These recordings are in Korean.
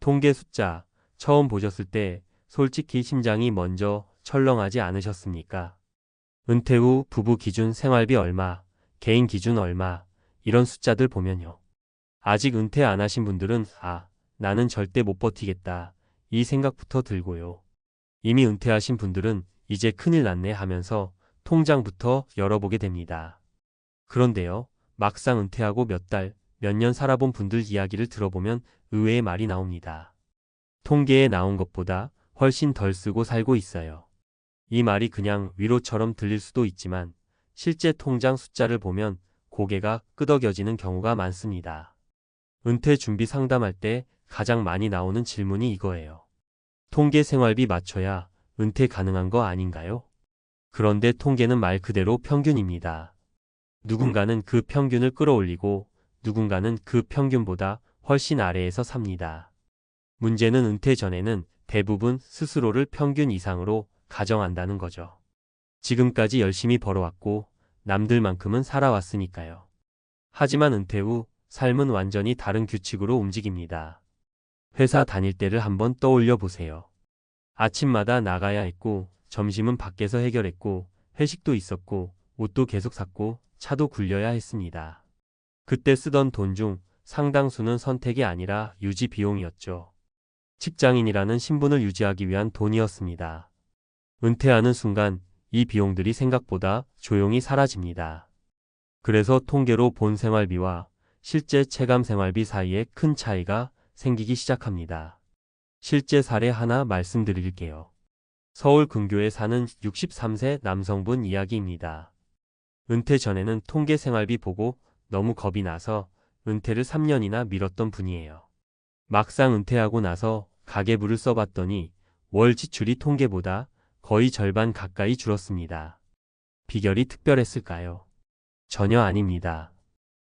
통계 숫자 처음 보셨을 때 솔직히 심장이 먼저 철렁하지 않으셨습니까? 은퇴 후 부부 기준 생활비 얼마, 개인 기준 얼마, 이런 숫자들 보면요. 아직 은퇴 안 하신 분들은 나는 절대 못 버티겠다, 이 생각부터 들고요. 이미 은퇴하신 분들은 이제 큰일 났네 하면서 통장부터 열어보게 됩니다. 그런데요, 막상 은퇴하고 몇 달, 몇 년 살아본 분들 이야기를 들어보면 의외의 말이 나옵니다. 통계에 나온 것보다 훨씬 덜 쓰고 살고 있어요. 이 말이 그냥 위로처럼 들릴 수도 있지만 실제 통장 숫자를 보면 고개가 끄덕여지는 경우가 많습니다. 은퇴 준비 상담할 때 가장 많이 나오는 질문이 이거예요. 통계 생활비 맞춰야 은퇴 가능한 거 아닌가요? 그런데 통계는 말 그대로 평균입니다. 누군가는 그 평균을 끌어올리고 누군가는 그 평균보다 훨씬 아래에서 삽니다. 문제는 은퇴 전에는 대부분 스스로를 평균 이상으로 가정한다는 거죠. 지금까지 열심히 벌어왔고 남들만큼은 살아왔으니까요. 하지만 은퇴 후 삶은 완전히 다른 규칙으로 움직입니다. 회사 다닐 때를 한번 떠올려 보세요. 아침마다 나가야 했고 점심은 밖에서 해결했고 회식도 있었고 옷도 계속 샀고 차도 굴려야 했습니다. 그때 쓰던 돈 중 상당수는 선택이 아니라 유지 비용이었죠. 직장인이라는 신분을 유지하기 위한 돈이었습니다. 은퇴하는 순간 이 비용들이 생각보다 조용히 사라집니다. 그래서 통계로 본 생활비와 실제 체감 생활비 사이에 큰 차이가 생기기 시작합니다. 실제 사례 하나 말씀드릴게요. 서울 근교에 사는 63세 남성분 이야기입니다. 은퇴 전에는 통계 생활비 보고 너무 겁이 나서 은퇴를 3년이나 미뤘던 분이에요. 막상 은퇴하고 나서 가계부를 써봤더니 월 지출이 통계보다 거의 절반 가까이 줄었습니다. 비결이 특별했을까요? 전혀 아닙니다.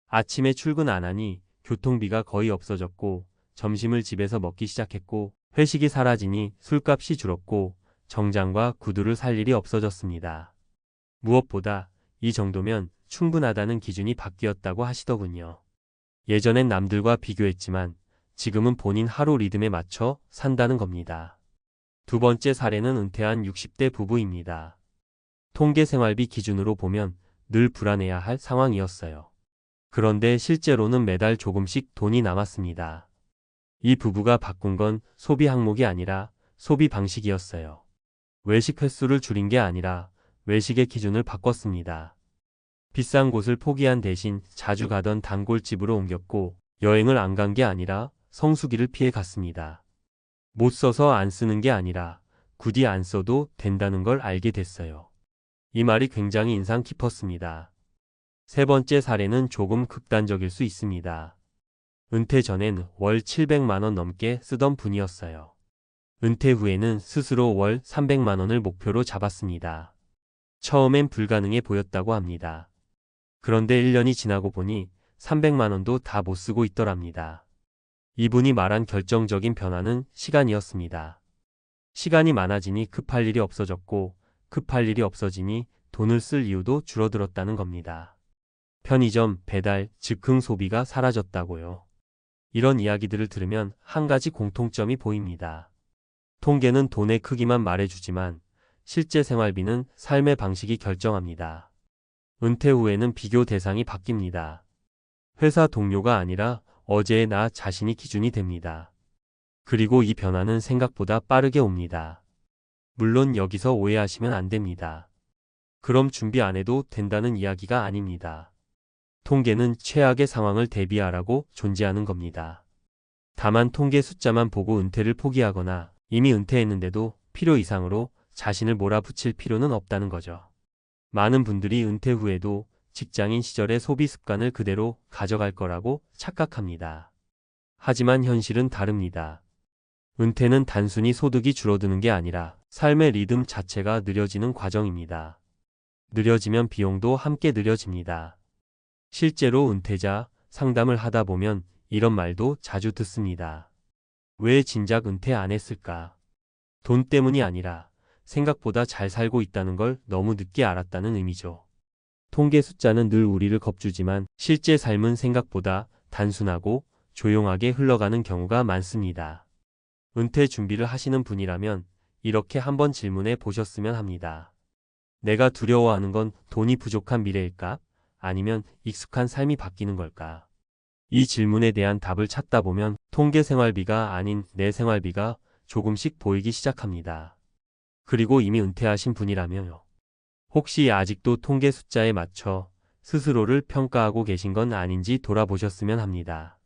아침에 출근 안 하니 교통비가 거의 없어졌고 점심을 집에서 먹기 시작했고 회식이 사라지니 술값이 줄었고 정장과 구두를 살 일이 없어졌습니다. 무엇보다 이 정도면 충분하다는 기준이 바뀌었다고 하시더군요. 예전엔 남들과 비교했지만 지금은 본인 하루 리듬에 맞춰 산다는 겁니다. 두 번째 사례는 은퇴한 60대 부부입니다. 통계 생활비 기준으로 보면 늘 불안해야 할 상황이었어요. 그런데 실제로는 매달 조금씩 돈이 남았습니다. 이 부부가 바꾼 건 소비 항목이 아니라 소비 방식이었어요. 외식 횟수를 줄인 게 아니라 외식의 기준을 바꿨습니다. 비싼 곳을 포기한 대신 자주 가던 단골집으로 옮겼고 여행을 안 간 게 아니라 성수기를 피해 갔습니다. 못 써서 안 쓰는 게 아니라 굳이 안 써도 된다는 걸 알게 됐어요. 이 말이 굉장히 인상 깊었습니다. 세 번째 사례는 조금 극단적일 수 있습니다. 은퇴 전엔 월 700만 원 넘게 쓰던 분이었어요. 은퇴 후에는 스스로 월 300만 원을 목표로 잡았습니다. 처음엔 불가능해 보였다고 합니다. 그런데 1년이 지나고 보니 300만 원도 다 못 쓰고 있더랍니다. 이분이 말한 결정적인 변화는 시간이었습니다. 시간이 많아지니 급할 일이 없어졌고 급할 일이 없어지니 돈을 쓸 이유도 줄어들었다는 겁니다. 편의점, 배달, 즉흥 소비가 사라졌다고요. 이런 이야기들을 들으면 한 가지 공통점이 보입니다. 통계는 돈의 크기만 말해주지만 실제 생활비는 삶의 방식이 결정합니다. 은퇴 후에는 비교 대상이 바뀝니다. 회사 동료가 아니라 어제의 나 자신이 기준이 됩니다. 그리고 이 변화는 생각보다 빠르게 옵니다. 물론 여기서 오해하시면 안 됩니다. 그럼 준비 안 해도 된다는 이야기가 아닙니다. 통계는 최악의 상황을 대비하라고 존재하는 겁니다. 다만 통계 숫자만 보고 은퇴를 포기하거나 이미 은퇴했는데도 필요 이상으로 자신을 몰아붙일 필요는 없다는 거죠. 많은 분들이 은퇴 후에도 직장인 시절의 소비 습관을 그대로 가져갈 거라고 착각합니다. 하지만 현실은 다릅니다. 은퇴는 단순히 소득이 줄어드는 게 아니라 삶의 리듬 자체가 느려지는 과정입니다. 느려지면 비용도 함께 느려집니다. 실제로 은퇴자 상담을 하다 보면 이런 말도 자주 듣습니다. 왜 진작 은퇴 안 했을까? 돈 때문이 아니라 생각보다 잘 살고 있다는 걸 너무 늦게 알았다는 의미죠. 통계 숫자는 늘 우리를 겁주지만 실제 삶은 생각보다 단순하고 조용하게 흘러가는 경우가 많습니다. 은퇴 준비를 하시는 분이라면 이렇게 한번 질문해 보셨으면 합니다. 내가 두려워하는 건 돈이 부족한 미래일까? 아니면 익숙한 삶이 바뀌는 걸까? 이 질문에 대한 답을 찾다 보면 통계 생활비가 아닌 내 생활비가 조금씩 보이기 시작합니다. 그리고 이미 은퇴하신 분이라면요. 혹시 아직도 통계 숫자에 맞춰 스스로를 평가하고 계신 건 아닌지 돌아보셨으면 합니다.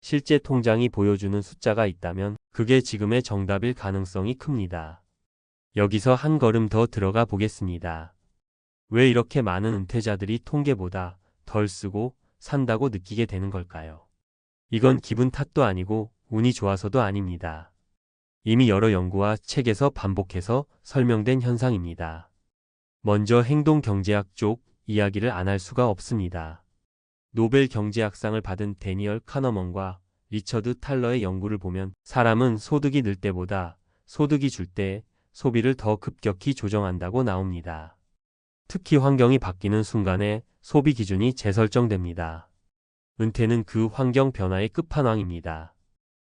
실제 통장이 보여주는 숫자가 있다면 그게 지금의 정답일 가능성이 큽니다. 여기서 한 걸음 더 들어가 보겠습니다. 왜 이렇게 많은 은퇴자들이 통계보다 덜 쓰고 산다고 느끼게 되는 걸까요? 이건 기분 탓도 아니고 운이 좋아서도 아닙니다. 이미 여러 연구와 책에서 반복해서 설명된 현상입니다. 먼저 행동경제학 쪽 이야기를 안 할 수가 없습니다. 노벨 경제학상을 받은 데니얼 카너먼과 리처드 탈러의 연구를 보면 사람은 소득이 늘 때보다 소득이 줄 때 소비를 더 급격히 조정한다고 나옵니다. 특히 환경이 바뀌는 순간에 소비 기준이 재설정됩니다. 은퇴는 그 환경 변화의 끝판왕입니다.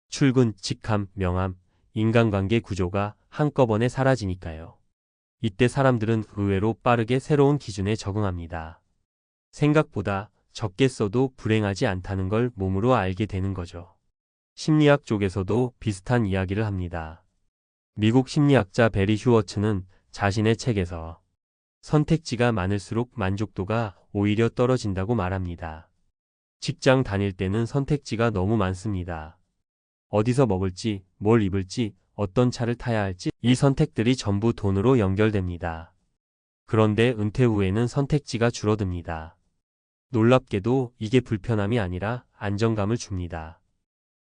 출근, 직함, 명함, 인간관계 구조가 한꺼번에 사라지니까요. 이때 사람들은 의외로 빠르게 새로운 기준에 적응합니다. 생각보다 적게 써도 불행하지 않다는 걸 몸으로 알게 되는 거죠. 심리학 쪽에서도 비슷한 이야기를 합니다. 미국 심리학자 베리 휴어츠는 자신의 책에서 선택지가 많을수록 만족도가 오히려 떨어진다고 말합니다. 직장 다닐 때는 선택지가 너무 많습니다. 어디서 먹을지, 뭘 입을지, 어떤 차를 타야 할지 이 선택들이 전부 돈으로 연결됩니다. 그런데 은퇴 후에는 선택지가 줄어듭니다. 놀랍게도 이게 불편함이 아니라 안정감을 줍니다.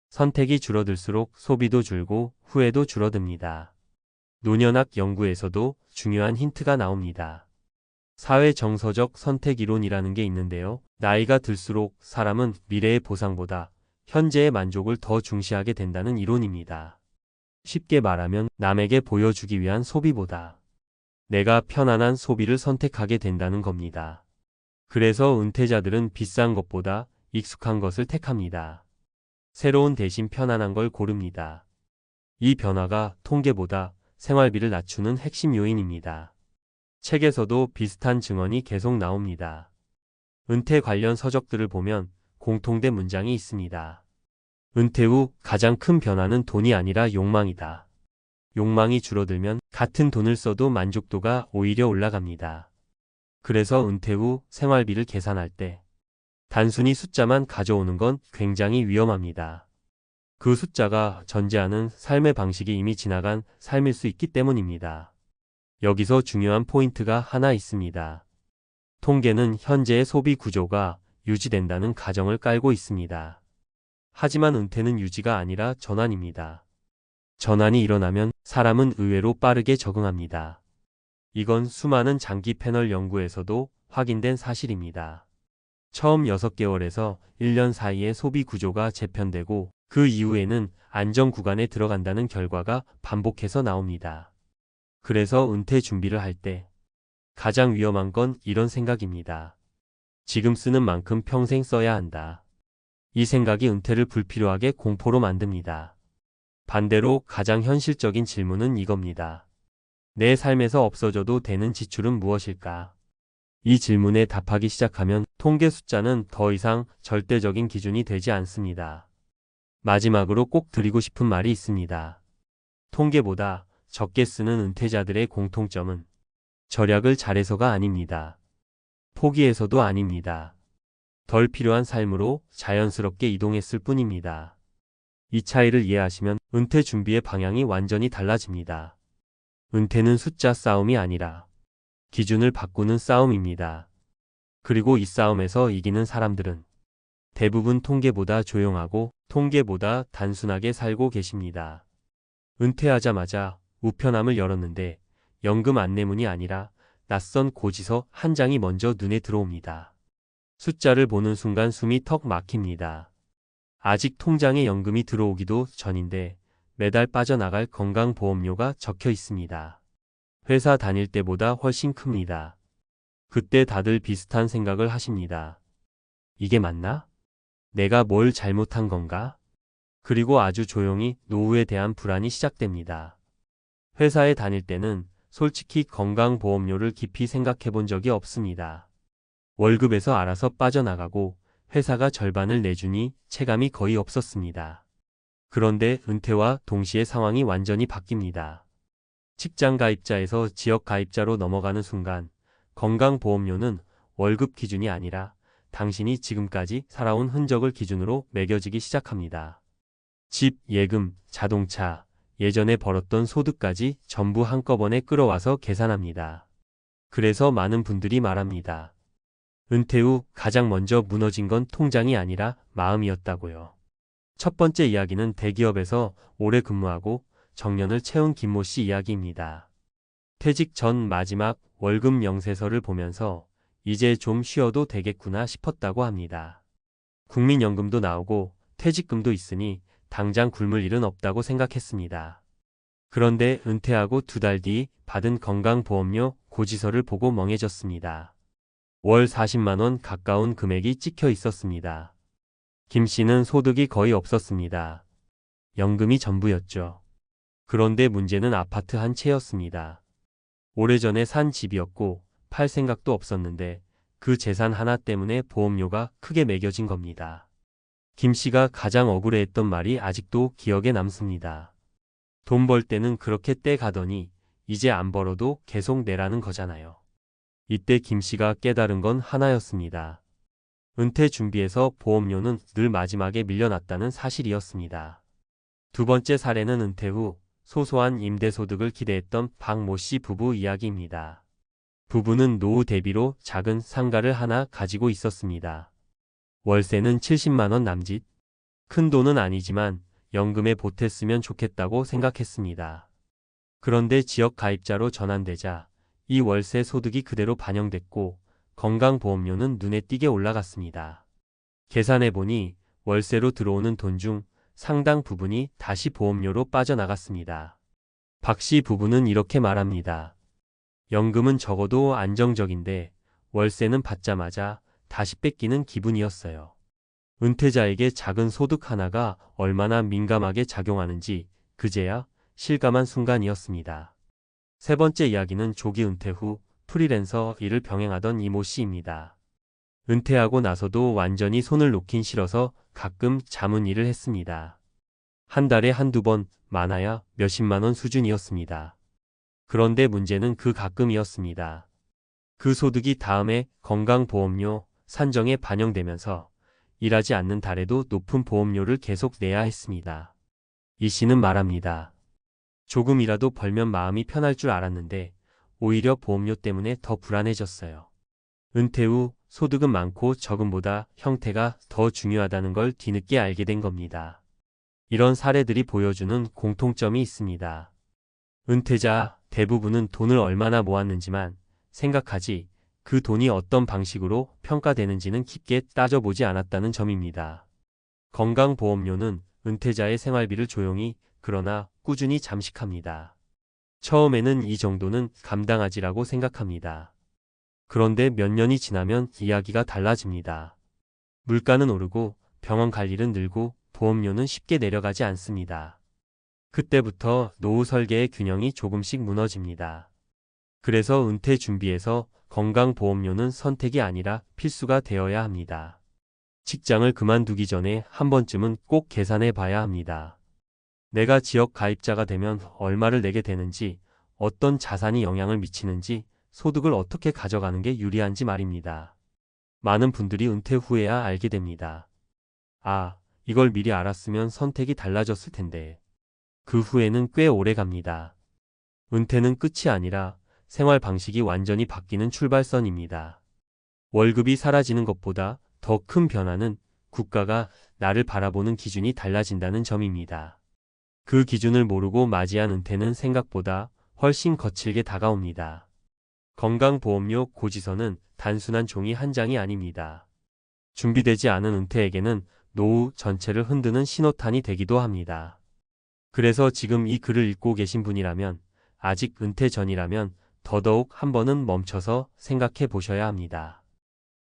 선택이 줄어들수록 소비도 줄고 후회도 줄어듭니다. 노년학 연구에서도 중요한 힌트가 나옵니다. 사회정서적 선택 이론이라는 게 있는데요. 나이가 들수록 사람은 미래의 보상보다 현재의 만족을 더 중시하게 된다는 이론입니다. 쉽게 말하면 남에게 보여주기 위한 소비보다 내가 편안한 소비를 선택하게 된다는 겁니다. 그래서 은퇴자들은 비싼 것보다 익숙한 것을 택합니다. 새로운 대신 편안한 걸 고릅니다. 이 변화가 통계보다 생활비를 낮추는 핵심 요인입니다. 책에서도 비슷한 증언이 계속 나옵니다. 은퇴 관련 서적들을 보면 공통된 문장이 있습니다. 은퇴 후 가장 큰 변화는 돈이 아니라 욕망이다. 욕망이 줄어들면 같은 돈을 써도 만족도가 오히려 올라갑니다. 그래서 은퇴 후 생활비를 계산할 때 단순히 숫자만 가져오는 건 굉장히 위험합니다. 그 숫자가 전제하는 삶의 방식이 이미 지나간 삶일 수 있기 때문입니다. 여기서 중요한 포인트가 하나 있습니다. 통계는 현재의 소비 구조가 유지된다는 가정을 깔고 있습니다. 하지만 은퇴는 유지가 아니라 전환입니다. 전환이 일어나면 사람은 의외로 빠르게 적응합니다. 이건 수많은 장기 패널 연구에서도 확인된 사실입니다. 처음 6개월에서 1년 사이에 소비 구조가 재편되고 그 이후에는 안정 구간에 들어간다는 결과가 반복해서 나옵니다. 그래서 은퇴 준비를 할 때 가장 위험한 건 이런 생각입니다. 지금 쓰는 만큼 평생 써야 한다. 이 생각이 은퇴를 불필요하게 공포로 만듭니다. 반대로 가장 현실적인 질문은 이겁니다. 내 삶에서 없어져도 되는 지출은 무엇일까? 이 질문에 답하기 시작하면 통계 숫자는 더 이상 절대적인 기준이 되지 않습니다. 마지막으로 꼭 드리고 싶은 말이 있습니다. 통계보다 적게 쓰는 은퇴자들의 공통점은 절약을 잘해서가 아닙니다. 포기해서도 아닙니다. 덜 필요한 삶으로 자연스럽게 이동했을 뿐입니다. 이 차이를 이해하시면 은퇴 준비의 방향이 완전히 달라집니다. 은퇴는 숫자 싸움이 아니라 기준을 바꾸는 싸움입니다. 그리고 이 싸움에서 이기는 사람들은 대부분 통계보다 조용하고 통계보다 단순하게 살고 계십니다. 은퇴하자마자 우편함을 열었는데 연금 안내문이 아니라 낯선 고지서 한 장이 먼저 눈에 들어옵니다. 숫자를 보는 순간 숨이 턱 막힙니다. 아직 통장에 연금이 들어오기도 전인데 매달 빠져나갈 건강보험료가 적혀 있습니다. 회사 다닐 때보다 훨씬 큽니다. 그때 다들 비슷한 생각을 하십니다. 이게 맞나? 내가 뭘 잘못한 건가? 그리고 아주 조용히 노후에 대한 불안이 시작됩니다. 회사에 다닐 때는 솔직히 건강보험료를 깊이 생각해 본 적이 없습니다. 월급에서 알아서 빠져나가고 회사가 절반을 내주니 체감이 거의 없었습니다. 그런데 은퇴와 동시에 상황이 완전히 바뀝니다. 직장 가입자에서 지역 가입자로 넘어가는 순간 건강보험료는 월급 기준이 아니라 당신이 지금까지 살아온 흔적을 기준으로 매겨지기 시작합니다. 집, 예금, 자동차, 예전에 벌었던 소득까지 전부 한꺼번에 끌어와서 계산합니다. 그래서 많은 분들이 말합니다. 은퇴 후 가장 먼저 무너진 건 통장이 아니라 마음이었다고요. 첫 번째 이야기는 대기업에서 오래 근무하고 정년을 채운 김모 씨 이야기입니다. 퇴직 전 마지막 월급 명세서를 보면서 이제 좀 쉬어도 되겠구나 싶었다고 합니다. 국민연금도 나오고 퇴직금도 있으니 당장 굶을 일은 없다고 생각했습니다. 그런데 은퇴하고 2달 뒤 받은 건강보험료 고지서를 보고 멍해졌습니다. 월 40만 원 가까운 금액이 찍혀 있었습니다. 김 씨는 소득이 거의 없었습니다. 연금이 전부였죠. 그런데 문제는 아파트 한 채였습니다. 오래전에 산 집이었고 팔 생각도 없었는데 그 재산 하나 때문에 보험료가 크게 매겨진 겁니다. 김 씨가 가장 억울해했던 말이 아직도 기억에 남습니다. 돈 벌 때는 그렇게 떼 가더니 이제 안 벌어도 계속 내라는 거잖아요. 이때 김 씨가 깨달은 건 하나였습니다. 은퇴 준비에서 보험료는 늘 마지막에 밀려났다는 사실이었습니다. 두 번째 사례는 은퇴 후 소소한 임대소득을 기대했던 박모 씨 부부 이야기입니다. 부부는 노후 대비로 작은 상가를 하나 가지고 있었습니다. 월세는 70만 원 남짓. 큰 돈은 아니지만 연금에 보탰으면 좋겠다고 생각했습니다. 그런데 지역 가입자로 전환되자 이 월세 소득이 그대로 반영됐고 건강보험료는 눈에 띄게 올라갔습니다. 계산해보니 월세로 들어오는 돈 중 상당 부분이 다시 보험료로 빠져나갔습니다. 박 씨 부부는 이렇게 말합니다. 연금은 적어도 안정적인데 월세는 받자마자 다시 뺏기는 기분이었어요. 은퇴자에게 작은 소득 하나가 얼마나 민감하게 작용하는지 그제야 실감한 순간이었습니다. 세 번째 이야기는 조기 은퇴 후 프리랜서 일을 병행하던 이모 씨입니다. 은퇴하고 나서도 완전히 손을 놓긴 싫어서 가끔 자문 일을 했습니다. 한 달에 한두 번, 많아야 몇십만 원 수준이었습니다. 그런데 문제는 그 가끔이었습니다. 그 소득이 다음에 건강보험료 산정에 반영되면서 일하지 않는 달에도 높은 보험료를 계속 내야 했습니다. 이 씨는 말합니다. 조금이라도 벌면 마음이 편할 줄 알았는데 오히려 보험료 때문에 더 불안해졌어요. 은퇴 후 소득은 많고 적음보다 형태가 더 중요하다는 걸 뒤늦게 알게 된 겁니다. 이런 사례들이 보여주는 공통점이 있습니다. 은퇴자 대부분은 돈을 얼마나 모았는지만 생각하지 그 돈이 어떤 방식으로 평가되는지는 깊게 따져보지 않았다는 점입니다. 건강보험료는 은퇴자의 생활비를 조용히 그러나 꾸준히 잠식합니다. 처음에는 이 정도는 감당하지라고 생각합니다. 그런데 몇 년이 지나면 이야기가 달라집니다. 물가는 오르고 병원 갈 일은 늘고 보험료는 쉽게 내려가지 않습니다. 그때부터 노후 설계의 균형이 조금씩 무너집니다. 그래서 은퇴 준비에서 건강보험료는 선택이 아니라 필수가 되어야 합니다. 직장을 그만두기 전에 한 번쯤은 꼭 계산해 봐야 합니다. 내가 지역 가입자가 되면 얼마를 내게 되는지, 어떤 자산이 영향을 미치는지, 소득을 어떻게 가져가는 게 유리한지 말입니다. 많은 분들이 은퇴 후에야 알게 됩니다. 아, 이걸 미리 알았으면 선택이 달라졌을 텐데. 그 후에는 꽤 오래 갑니다. 은퇴는 끝이 아니라 생활 방식이 완전히 바뀌는 출발선입니다. 월급이 사라지는 것보다 더 큰 변화는 국가가 나를 바라보는 기준이 달라진다는 점입니다. 그 기준을 모르고 맞이한 은퇴는 생각보다 훨씬 거칠게 다가옵니다. 건강보험료 고지서는 단순한 종이 한 장이 아닙니다. 준비되지 않은 은퇴에게는 노후 전체를 흔드는 신호탄이 되기도 합니다. 그래서 지금 이 글을 읽고 계신 분이라면, 아직 은퇴 전이라면 더더욱 한 번은 멈춰서 생각해 보셔야 합니다.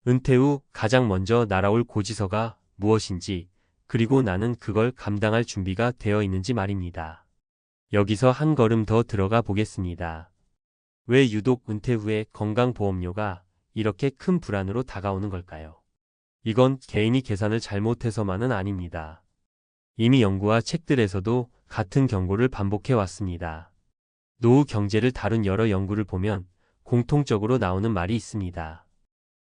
은퇴 후 가장 먼저 날아올 고지서가 무엇인지, 그리고 나는 그걸 감당할 준비가 되어 있는지 말입니다. 여기서 한 걸음 더 들어가 보겠습니다. 왜 유독 은퇴 후에 건강보험료가 이렇게 큰 불안으로 다가오는 걸까요? 이건 개인이 계산을 잘못해서만은 아닙니다. 이미 연구와 책들에서도 같은 경고를 반복해 왔습니다. 노후 경제를 다룬 여러 연구를 보면 공통적으로 나오는 말이 있습니다.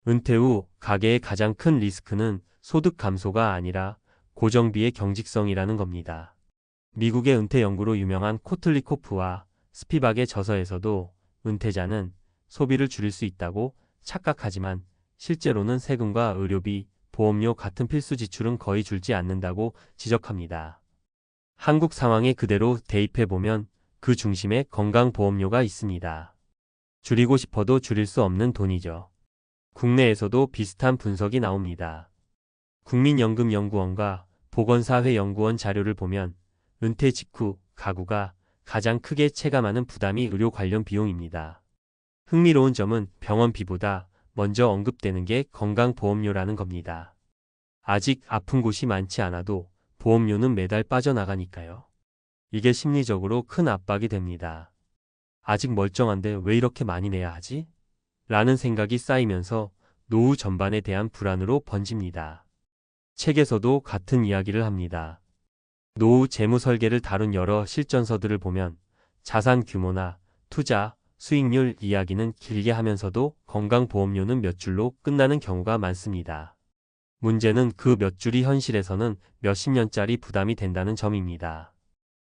은퇴 후 가계의 가장 큰 리스크는 소득 감소가 아니라 고정비의 경직성이라는 겁니다. 미국의 은퇴 연구로 유명한 코틀리코프와 스피박의 저서에서도 은퇴자는 소비를 줄일 수 있다고 착각하지만 실제로는 세금과 의료비, 보험료 같은 필수 지출은 거의 줄지 않는다고 지적합니다. 한국 상황에 그대로 대입해보면 그 중심에 건강보험료가 있습니다. 줄이고 싶어도 줄일 수 없는 돈이죠. 국내에서도 비슷한 분석이 나옵니다. 국민연금연구원과 보건사회연구원 자료를 보면 은퇴 직후 가구가 가장 크게 체감하는 부담이 의료 관련 비용입니다. 흥미로운 점은 병원비보다 먼저 언급되는 게 건강보험료라는 겁니다. 아직 아픈 곳이 많지 않아도 보험료는 매달 빠져나가니까요. 이게 심리적으로 큰 압박이 됩니다. 아직 멀쩡한데 왜 이렇게 많이 내야 하지? 라는 생각이 쌓이면서 노후 전반에 대한 불안으로 번집니다. 책에서도 같은 이야기를 합니다. 노후 재무 설계를 다룬 여러 실전서들을 보면 자산 규모나 투자, 수익률 이야기는 길게 하면서도 건강보험료는 몇 줄로 끝나는 경우가 많습니다. 문제는 그 몇 줄이 현실에서는 몇십 년짜리 부담이 된다는 점입니다.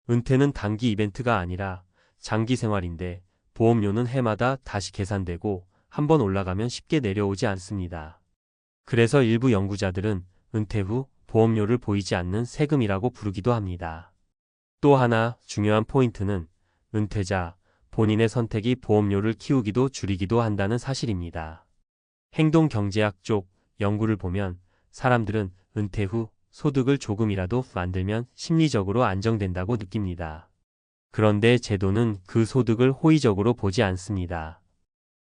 은퇴는 단기 이벤트가 아니라 장기 생활인데 보험료는 해마다 다시 계산되고 한번 올라가면 쉽게 내려오지 않습니다. 그래서 일부 연구자들은 은퇴 후 보험료를 보이지 않는 세금이라고 부르기도 합니다. 또 하나 중요한 포인트는 은퇴자 본인의 선택이 보험료를 키우기도 줄이기도 한다는 사실입니다. 행동경제학 쪽 연구를 보면 사람들은 은퇴 후 소득을 조금이라도 만들면 심리적으로 안정된다고 느낍니다. 그런데 제도는 그 소득을 호의적으로 보지 않습니다.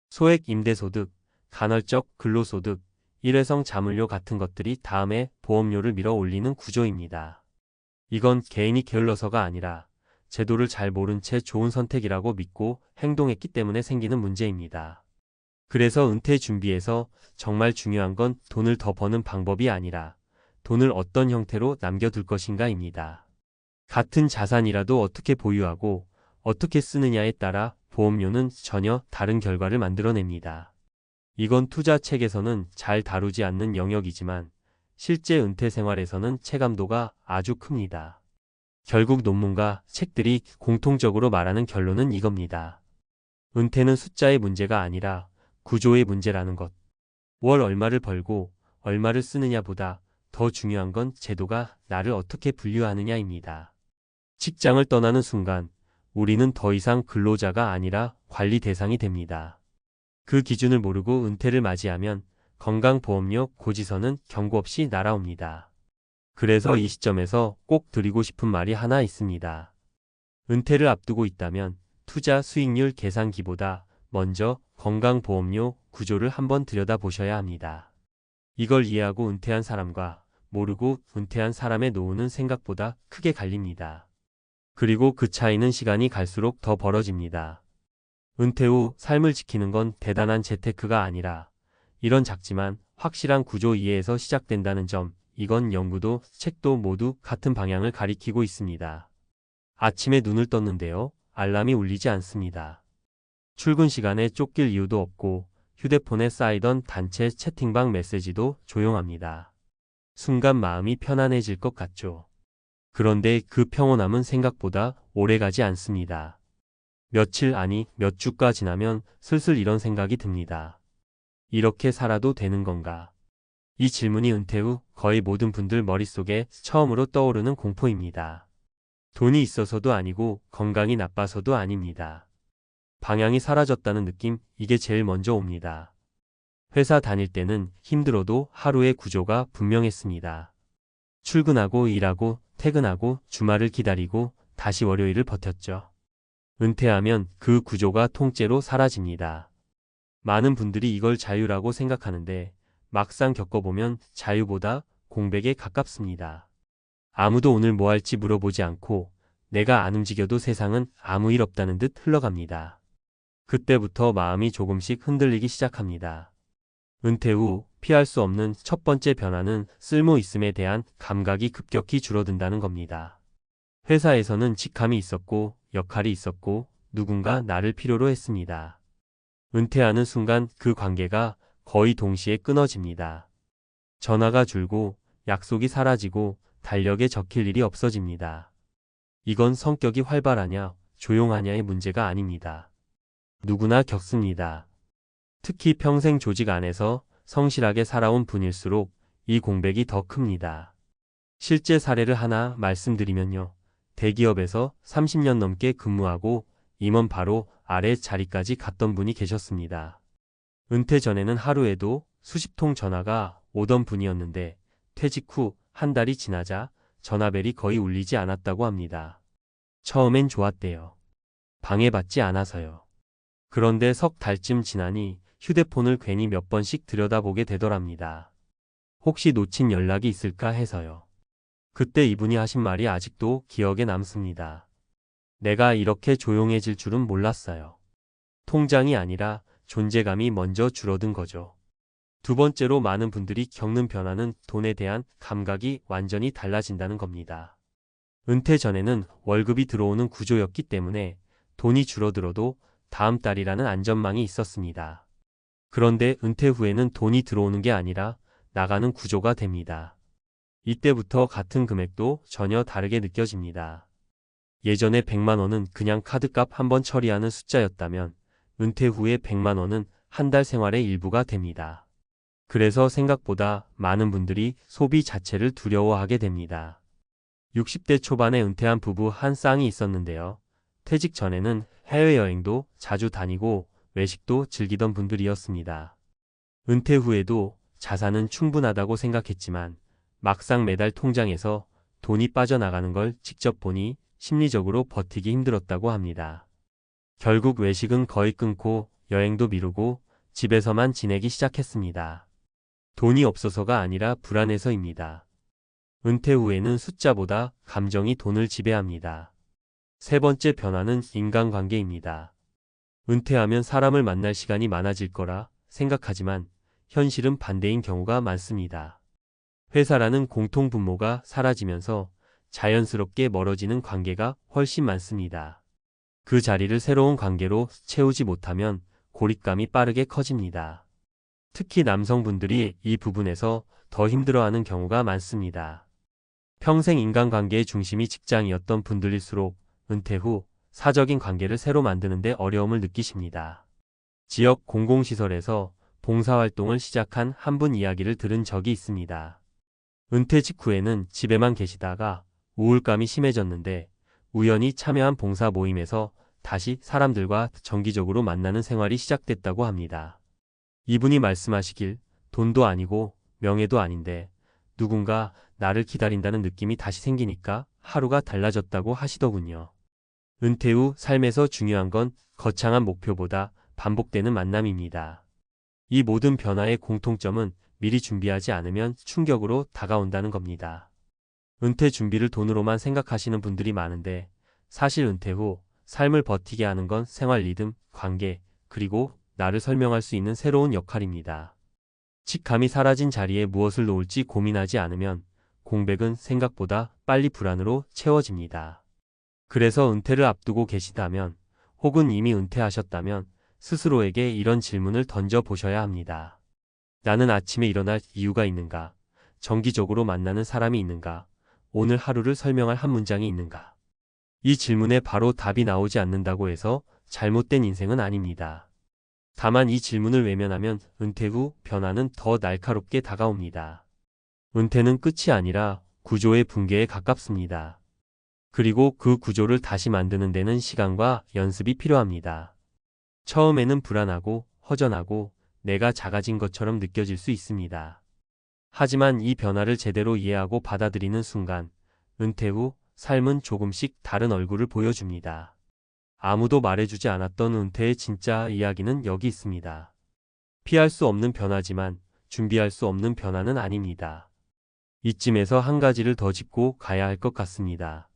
소액 임대소득, 간헐적 근로소득, 일회성 자물료 같은 것들이 다음에 보험료를 밀어 올리는 구조입니다. 이건 개인이 게을러서가 아니라 제도를 잘 모른 채 좋은 선택이라고 믿고 행동했기 때문에 생기는 문제입니다. 그래서 은퇴 준비에서 정말 중요한 건 돈을 더 버는 방법이 아니라 돈을 어떤 형태로 남겨둘 것인가입니다. 같은 자산이라도 어떻게 보유하고 어떻게 쓰느냐에 따라 보험료는 전혀 다른 결과를 만들어냅니다. 이건 투자 책에서는 잘 다루지 않는 영역이지만 실제 은퇴 생활에서는 체감도가 아주 큽니다. 결국 논문과 책들이 공통적으로 말하는 결론은 이겁니다. 은퇴는 숫자의 문제가 아니라 구조의 문제라는 것. 월 얼마를 벌고 얼마를 쓰느냐보다 더 중요한 건 제도가 나를 어떻게 분류하느냐입니다. 직장을 떠나는 순간 우리는 더 이상 근로자가 아니라 관리 대상이 됩니다. 그 기준을 모르고 은퇴를 맞이하면 건강보험료 고지서는 경고 없이 날아옵니다. 그래서 이 시점에서 꼭 드리고 싶은 말이 하나 있습니다. 은퇴를 앞두고 있다면 투자 수익률 계산기보다 먼저 건강보험료 구조를 한번 들여다보셔야 합니다. 이걸 이해하고 은퇴한 사람과 모르고 은퇴한 사람의 노후는 생각보다 크게 갈립니다. 그리고 그 차이는 시간이 갈수록 더 벌어집니다. 은퇴 후 삶을 지키는 건 대단한 재테크가 아니라 이런 작지만 확실한 구조 이해에서 시작된다는 점, 이건 연구도 책도 모두 같은 방향을 가리키고 있습니다. 아침에 눈을 떴는데요. 알람이 울리지 않습니다. 출근 시간에 쫓길 이유도 없고 휴대폰에 쌓이던 단체 채팅방 메시지도 조용합니다. 순간 마음이 편안해질 것 같죠. 그런데 그 평온함은 생각보다 오래가지 않습니다. 며칠 아니 몇 주가 지나면 슬슬 이런 생각이 듭니다. 이렇게 살아도 되는 건가? 이 질문이 은퇴 후 거의 모든 분들 머릿속에 처음으로 떠오르는 공포입니다. 돈이 있어서도 아니고 건강이 나빠서도 아닙니다. 방향이 사라졌다는 느낌, 이게 제일 먼저 옵니다. 회사 다닐 때는 힘들어도 하루의 구조가 분명했습니다. 출근하고 일하고 퇴근하고 주말을 기다리고 다시 월요일을 버텼죠. 은퇴하면 그 구조가 통째로 사라집니다. 많은 분들이 이걸 자유라고 생각하는데 막상 겪어보면 자유보다 공백에 가깝습니다. 아무도 오늘 뭐 할지 물어보지 않고 내가 안 움직여도 세상은 아무 일 없다는 듯 흘러갑니다. 그때부터 마음이 조금씩 흔들리기 시작합니다. 은퇴 후 피할 수 없는 첫 번째 변화는 쓸모 있음에 대한 감각이 급격히 줄어든다는 겁니다. 회사에서는 직함이 있었고 역할이 있었고 누군가 나를 필요로 했습니다. 은퇴하는 순간 그 관계가 거의 동시에 끊어집니다. 전화가 줄고 약속이 사라지고 달력에 적힐 일이 없어집니다. 이건 성격이 활발하냐, 조용하냐의 문제가 아닙니다. 누구나 겪습니다. 특히 평생 조직 안에서 성실하게 살아온 분일수록 이 공백이 더 큽니다. 실제 사례를 하나 말씀드리면요. 대기업에서 30년 넘게 근무하고 임원 바로 아래 자리까지 갔던 분이 계셨습니다. 은퇴 전에는 하루에도 수십 통 전화가 오던 분이었는데 퇴직 후 한 달이 지나자 전화벨이 거의 울리지 않았다고 합니다. 처음엔 좋았대요. 방해받지 않아서요. 그런데 석 달쯤 지나니 휴대폰을 괜히 몇 번씩 들여다보게 되더랍니다. 혹시 놓친 연락이 있을까 해서요. 그때 이분이 하신 말이 아직도 기억에 남습니다. 내가 이렇게 조용해질 줄은 몰랐어요. 통장이 아니라 존재감이 먼저 줄어든 거죠. 두 번째로 많은 분들이 겪는 변화는 돈에 대한 감각이 완전히 달라진다는 겁니다. 은퇴 전에는 월급이 들어오는 구조였기 때문에 돈이 줄어들어도 다음 달이라는 안전망이 있었습니다. 그런데 은퇴 후에는 돈이 들어오는 게 아니라 나가는 구조가 됩니다. 이때부터 같은 금액도 전혀 다르게 느껴집니다. 예전에 100만 원은 그냥 카드값 한번 처리하는 숫자였다면 은퇴 후에 100만 원은 한 달 생활의 일부가 됩니다. 그래서 생각보다 많은 분들이 소비 자체를 두려워하게 됩니다. 60대 초반에 은퇴한 부부 한 쌍이 있었는데요. 퇴직 전에는 해외여행도 자주 다니고 외식도 즐기던 분들이었습니다. 은퇴 후에도 자산은 충분하다고 생각했지만 막상 매달 통장에서 돈이 빠져나가는 걸 직접 보니 심리적으로 버티기 힘들었다고 합니다. 결국 외식은 거의 끊고 여행도 미루고 집에서만 지내기 시작했습니다. 돈이 없어서가 아니라 불안해서입니다. 은퇴 후에는 숫자보다 감정이 돈을 지배합니다. 세 번째 변화는 인간관계입니다. 은퇴하면 사람을 만날 시간이 많아질 거라 생각하지만 현실은 반대인 경우가 많습니다. 회사라는 공통분모가 사라지면서 자연스럽게 멀어지는 관계가 훨씬 많습니다. 그 자리를 새로운 관계로 채우지 못하면 고립감이 빠르게 커집니다. 특히 남성분들이 이 부분에서 더 힘들어하는 경우가 많습니다. 평생 인간관계의 중심이 직장이었던 분들일수록 은퇴 후 사적인 관계를 새로 만드는 데 어려움을 느끼십니다. 지역 공공시설에서 봉사활동을 시작한 한 분 이야기를 들은 적이 있습니다. 은퇴 직후에는 집에만 계시다가 우울감이 심해졌는데 우연히 참여한 봉사 모임에서 다시 사람들과 정기적으로 만나는 생활이 시작됐다고 합니다. 이분이 말씀하시길 돈도 아니고 명예도 아닌데 누군가 나를 기다린다는 느낌이 다시 생기니까 하루가 달라졌다고 하시더군요. 은퇴 후 삶에서 중요한 건 거창한 목표보다 반복되는 만남입니다. 이 모든 변화의 공통점은 미리 준비하지 않으면 충격으로 다가온다는 겁니다. 은퇴 준비를 돈으로만 생각하시는 분들이 많은데 사실 은퇴 후 삶을 버티게 하는 건 생활 리듬, 관계, 그리고 나를 설명할 수 있는 새로운 역할입니다. 직감이 사라진 자리에 무엇을 놓을지 고민하지 않으면 공백은 생각보다 빨리 불안으로 채워집니다. 그래서 은퇴를 앞두고 계시다면 혹은 이미 은퇴하셨다면 스스로에게 이런 질문을 던져보셔야 합니다. 나는 아침에 일어날 이유가 있는가? 정기적으로 만나는 사람이 있는가? 오늘 하루를 설명할 한 문장이 있는가? 이 질문에 바로 답이 나오지 않는다고 해서 잘못된 인생은 아닙니다. 다만 이 질문을 외면하면 은퇴 후 변화는 더 날카롭게 다가옵니다. 은퇴는 끝이 아니라 구조의 붕괴에 가깝습니다. 그리고 그 구조를 다시 만드는 데는 시간과 연습이 필요합니다. 처음에는 불안하고 허전하고 내가 작아진 것처럼 느껴질 수 있습니다. 하지만 이 변화를 제대로 이해하고 받아들이는 순간 은퇴 후 삶은 조금씩 다른 얼굴을 보여줍니다. 아무도 말해주지 않았던 은퇴의 진짜 이야기는 여기 있습니다. 피할 수 없는 변화지만 준비할 수 없는 변화는 아닙니다. 이쯤에서 한 가지를 더 짚고 가야 할 것 같습니다.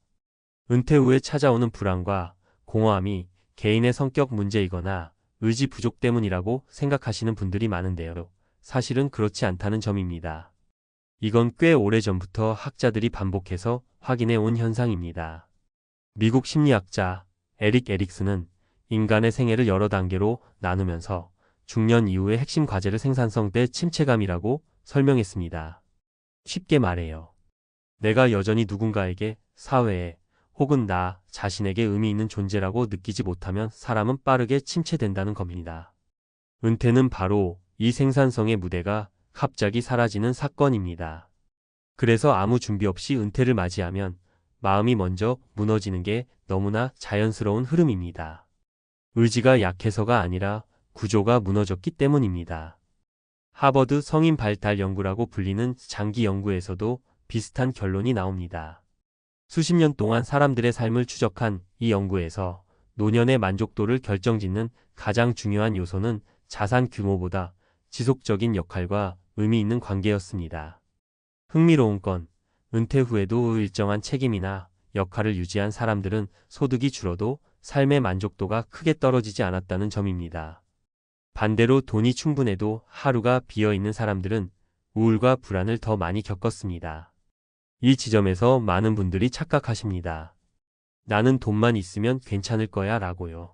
은퇴 후에 찾아오는 불안과 공허함이 개인의 성격 문제이거나 의지 부족 때문이라고 생각하시는 분들이 많은데요. 사실은 그렇지 않다는 점입니다. 이건 꽤 오래전부터 학자들이 반복해서 확인해 온 현상입니다. 미국 심리학자 에릭 에릭슨은 인간의 생애를 여러 단계로 나누면서 중년 이후의 핵심 과제를 생산성 대 침체감이라고 설명했습니다. 쉽게 말해요. 내가 여전히 누군가에게, 사회에, 혹은 나 자신에게 의미 있는 존재라고 느끼지 못하면 사람은 빠르게 침체된다는 겁니다. 은퇴는 바로 이 생산성의 무대가 갑자기 사라지는 사건입니다. 그래서 아무 준비 없이 은퇴를 맞이하면 마음이 먼저 무너지는 게 너무나 자연스러운 흐름입니다. 의지가 약해서가 아니라 구조가 무너졌기 때문입니다. 하버드 성인 발달 연구라고 불리는 장기 연구에서도 비슷한 결론이 나옵니다. 수십 년 동안 사람들의 삶을 추적한 이 연구에서 노년의 만족도를 결정짓는 가장 중요한 요소는 자산 규모보다 지속적인 역할과 의미 있는 관계였습니다. 흥미로운 건 은퇴 후에도 일정한 책임이나 역할을 유지한 사람들은 소득이 줄어도 삶의 만족도가 크게 떨어지지 않았다는 점입니다. 반대로 돈이 충분해도 하루가 비어있는 사람들은 우울과 불안을 더 많이 겪었습니다. 이 지점에서 많은 분들이 착각하십니다. 나는 돈만 있으면 괜찮을 거야 라고요.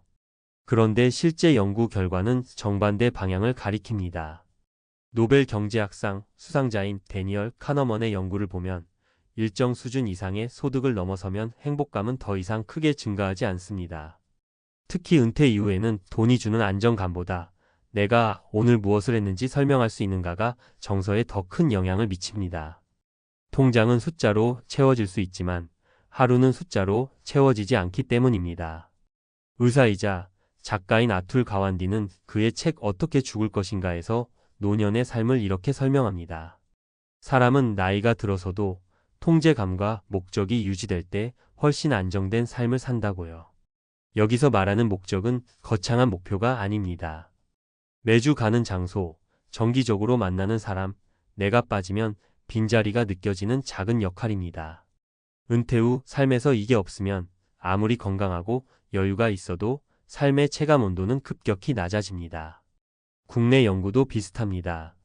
그런데 실제 연구 결과는 정반대 방향을 가리킵니다. 노벨 경제학상 수상자인 데니얼 카너먼의 연구를 보면 일정 수준 이상의 소득을 넘어서면 행복감은 더 이상 크게 증가하지 않습니다. 특히 은퇴 이후에는 돈이 주는 안정감보다 내가 오늘 무엇을 했는지 설명할 수 있는가가 정서에 더 큰 영향을 미칩니다. 통장은 숫자로 채워질 수 있지만 하루는 숫자로 채워지지 않기 때문입니다. 의사이자 작가인 아툴 가완디는 그의 책 어떻게 죽을 것인가에서 노년의 삶을 이렇게 설명합니다. 사람은 나이가 들어서도 통제감과 목적이 유지될 때 훨씬 안정된 삶을 산다고요. 여기서 말하는 목적은 거창한 목표가 아닙니다. 매주 가는 장소, 정기적으로 만나는 사람, 내가 빠지면 빈자리가 느껴지는 작은 역할입니다. 은퇴 후 삶에서 이게 없으면 아무리 건강하고 여유가 있어도 삶의 체감 온도는 급격히 낮아집니다. 국내 연구도 비슷합니다.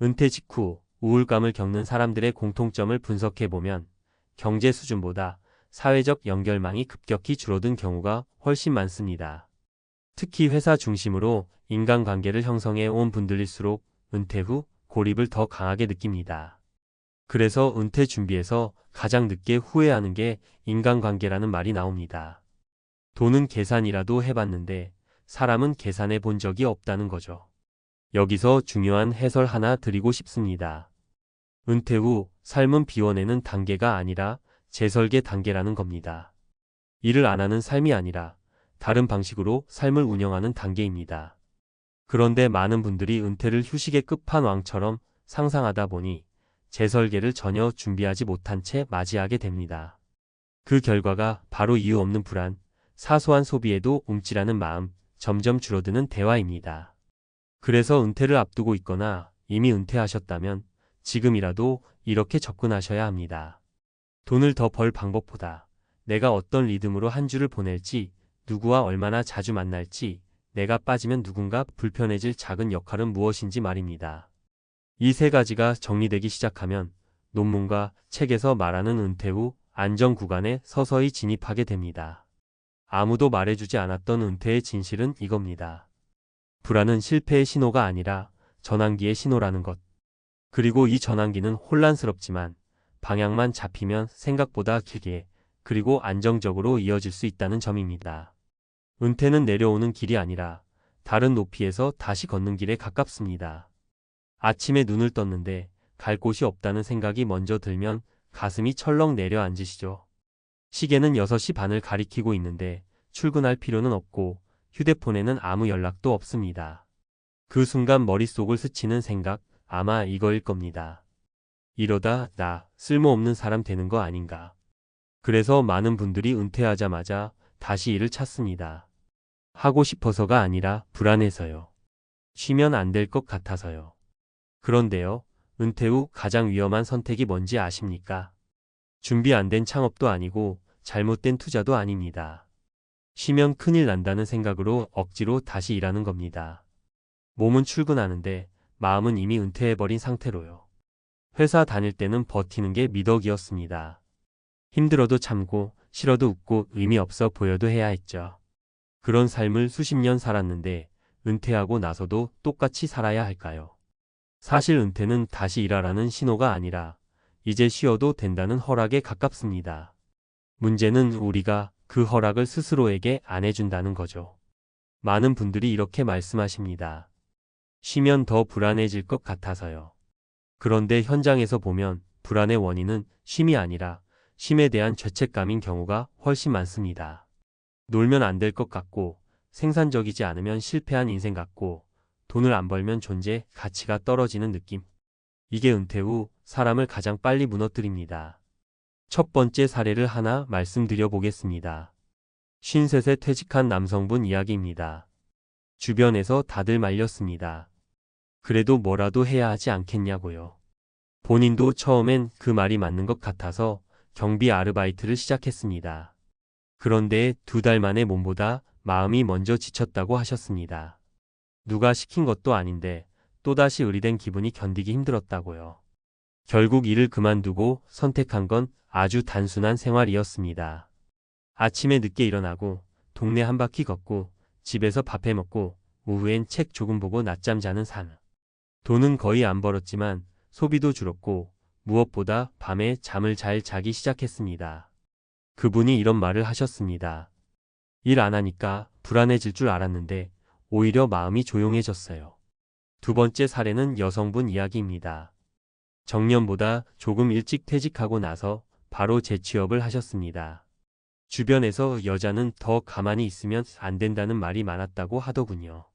은퇴 직후 우울감을 겪는 사람들의 공통점을 분석해보면 경제 수준보다 사회적 연결망이 급격히 줄어든 경우가 훨씬 많습니다. 특히 회사 중심으로 인간관계를 형성해 온 분들일수록 은퇴 후 고립을 더 강하게 느낍니다. 그래서 은퇴 준비에서 가장 늦게 후회하는 게 인간관계라는 말이 나옵니다. 돈은 계산이라도 해봤는데 사람은 계산해 본 적이 없다는 거죠. 여기서 중요한 해설 하나 드리고 싶습니다. 은퇴 후 삶은 비워내는 단계가 아니라 재설계 단계라는 겁니다. 일을 안 하는 삶이 아니라 다른 방식으로 삶을 운영하는 단계입니다. 그런데 많은 분들이 은퇴를 휴식의 끝판왕처럼 상상하다 보니 재설계를 전혀 준비하지 못한 채 맞이하게 됩니다. 그 결과가 바로 이유 없는 불안, 사소한 소비에도 움찔하는 마음, 점점 줄어드는 대화입니다. 그래서 은퇴를 앞두고 있거나 이미 은퇴하셨다면 지금이라도 이렇게 접근하셔야 합니다. 돈을 더 벌 방법보다 내가 어떤 리듬으로 한 주를 보낼지, 누구와 얼마나 자주 만날지, 내가 빠지면 누군가 불편해질 작은 역할은 무엇인지 말입니다. 이 세 가지가 정리되기 시작하면 논문과 책에서 말하는 은퇴 후 안정 구간에 서서히 진입하게 됩니다. 아무도 말해주지 않았던 은퇴의 진실은 이겁니다. 불안은 실패의 신호가 아니라 전환기의 신호라는 것. 그리고 이 전환기는 혼란스럽지만 방향만 잡히면 생각보다 길게 그리고 안정적으로 이어질 수 있다는 점입니다. 은퇴는 내려오는 길이 아니라 다른 높이에서 다시 걷는 길에 가깝습니다. 아침에 눈을 떴는데 갈 곳이 없다는 생각이 먼저 들면 가슴이 철렁 내려앉으시죠. 시계는 6시 반을 가리키고 있는데 출근할 필요는 없고 휴대폰에는 아무 연락도 없습니다. 그 순간 머릿속을 스치는 생각, 아마 이거일 겁니다. 이러다 나 쓸모없는 사람 되는 거 아닌가. 그래서 많은 분들이 은퇴하자마자 다시 일을 찾습니다. 하고 싶어서가 아니라 불안해서요. 쉬면 안 될 것 같아서요. 그런데요, 은퇴 후 가장 위험한 선택이 뭔지 아십니까? 준비 안 된 창업도 아니고 잘못된 투자도 아닙니다. 쉬면 큰일 난다는 생각으로 억지로 다시 일하는 겁니다. 몸은 출근하는데 마음은 이미 은퇴해버린 상태로요. 회사 다닐 때는 버티는 게 미덕이었습니다. 힘들어도 참고 싫어도 웃고 의미 없어 보여도 해야 했죠. 그런 삶을 수십 년 살았는데 은퇴하고 나서도 똑같이 살아야 할까요? 사실 은퇴는 다시 일하라는 신호가 아니라 이제 쉬어도 된다는 허락에 가깝습니다. 문제는 우리가 그 허락을 스스로에게 안 해준다는 거죠. 많은 분들이 이렇게 말씀하십니다. 쉬면 더 불안해질 것 같아서요. 그런데 현장에서 보면 불안의 원인은 쉼이 아니라 쉼에 대한 죄책감인 경우가 훨씬 많습니다. 놀면 안 될 것 같고 생산적이지 않으면 실패한 인생 같고 돈을 안 벌면 존재 가치가 떨어지는 느낌. 이게 은퇴 후 사람을 가장 빨리 무너뜨립니다. 첫 번째 사례를 하나 말씀드려 보겠습니다. 53세 퇴직한 남성분 이야기입니다. 주변에서 다들 말렸습니다. 그래도 뭐라도 해야 하지 않겠냐고요. 본인도 처음엔 그 말이 맞는 것 같아서 경비 아르바이트를 시작했습니다. 그런데 2달 만에 몸보다 마음이 먼저 지쳤다고 하셨습니다. 누가 시킨 것도 아닌데 또다시 의리된 기분이 견디기 힘들었다고요. 결국 일을 그만두고 선택한 건 아주 단순한 생활이었습니다. 아침에 늦게 일어나고 동네 한 바퀴 걷고 집에서 밥 해 먹고 오후엔 책 조금 보고 낮잠 자는 삶. 돈은 거의 안 벌었지만 소비도 줄었고 무엇보다 밤에 잠을 잘 자기 시작했습니다. 그분이 이런 말을 하셨습니다. 일 안 하니까 불안해질 줄 알았는데 오히려 마음이 조용해졌어요. 두 번째 사례는 여성분 이야기입니다. 정년보다 조금 일찍 퇴직하고 나서 바로 재취업을 하셨습니다. 주변에서 여자는 더 가만히 있으면 안 된다는 말이 많았다고 하더군요.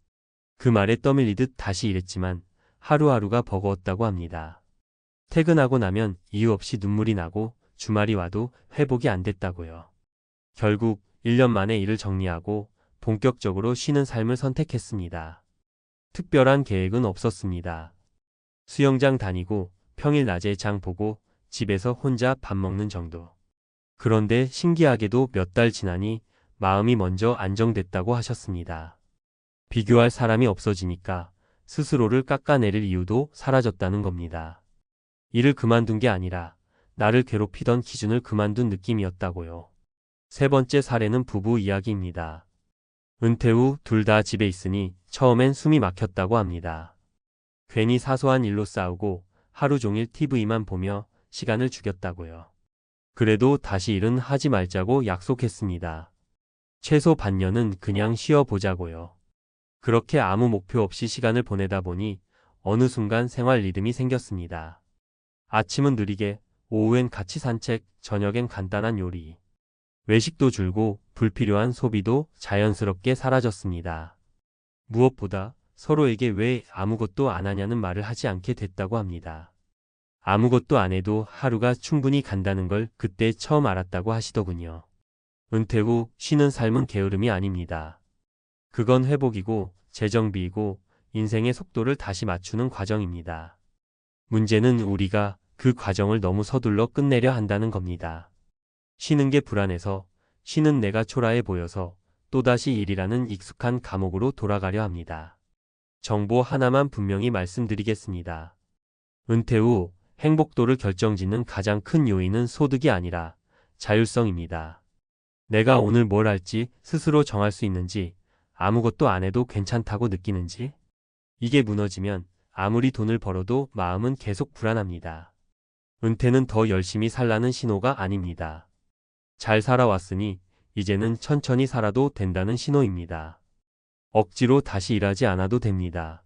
그 말에 떠밀리듯 다시 일했지만 하루하루가 버거웠다고 합니다. 퇴근하고 나면 이유 없이 눈물이 나고 주말이 와도 회복이 안 됐다고요. 결국 1년 만에 일을 정리하고 본격적으로 쉬는 삶을 선택했습니다. 특별한 계획은 없었습니다. 수영장 다니고 평일 낮에 장 보고 집에서 혼자 밥 먹는 정도. 그런데 신기하게도 몇 달 지나니 마음이 먼저 안정됐다고 하셨습니다. 비교할 사람이 없어지니까 스스로를 깎아내릴 이유도 사라졌다는 겁니다. 일을 그만둔 게 아니라 나를 괴롭히던 기준을 그만둔 느낌이었다고요. 세 번째 사례는 부부 이야기입니다. 은퇴 후 둘 다 집에 있으니 처음엔 숨이 막혔다고 합니다. 괜히 사소한 일로 싸우고 하루 종일 TV만 보며 시간을 죽였다고요. 그래도 다시 일은 하지 말자고 약속했습니다. 최소 반년은 그냥 쉬어보자고요. 그렇게 아무 목표 없이 시간을 보내다 보니 어느 순간 생활 리듬이 생겼습니다. 아침은 느리게, 오후엔 같이 산책, 저녁엔 간단한 요리. 외식도 줄고 불필요한 소비도 자연스럽게 사라졌습니다. 무엇보다 서로에게 왜 아무것도 안 하냐는 말을 하지 않게 됐다고 합니다. 아무것도 안 해도 하루가 충분히 간다는 걸 그때 처음 알았다고 하시더군요. 은퇴 후 쉬는 삶은 게으름이 아닙니다. 그건 회복이고 재정비이고 인생의 속도를 다시 맞추는 과정입니다. 문제는 우리가 그 과정을 너무 서둘러 끝내려 한다는 겁니다. 쉬는 게 불안해서, 쉬는 내가 초라해 보여서 또다시 일이라는 익숙한 감옥으로 돌아가려 합니다. 정보 하나만 분명히 말씀드리겠습니다. 은퇴 후 행복도를 결정짓는 가장 큰 요인은 소득이 아니라 자율성입니다. 내가 오늘 뭘 할지 스스로 정할 수 있는지, 아무것도 안 해도 괜찮다고 느끼는지, 이게 무너지면 아무리 돈을 벌어도 마음은 계속 불안합니다. 은퇴는 더 열심히 살라는 신호가 아닙니다. 잘 살아왔으니 이제는 천천히 살아도 된다는 신호입니다. 억지로 다시 일하지 않아도 됩니다.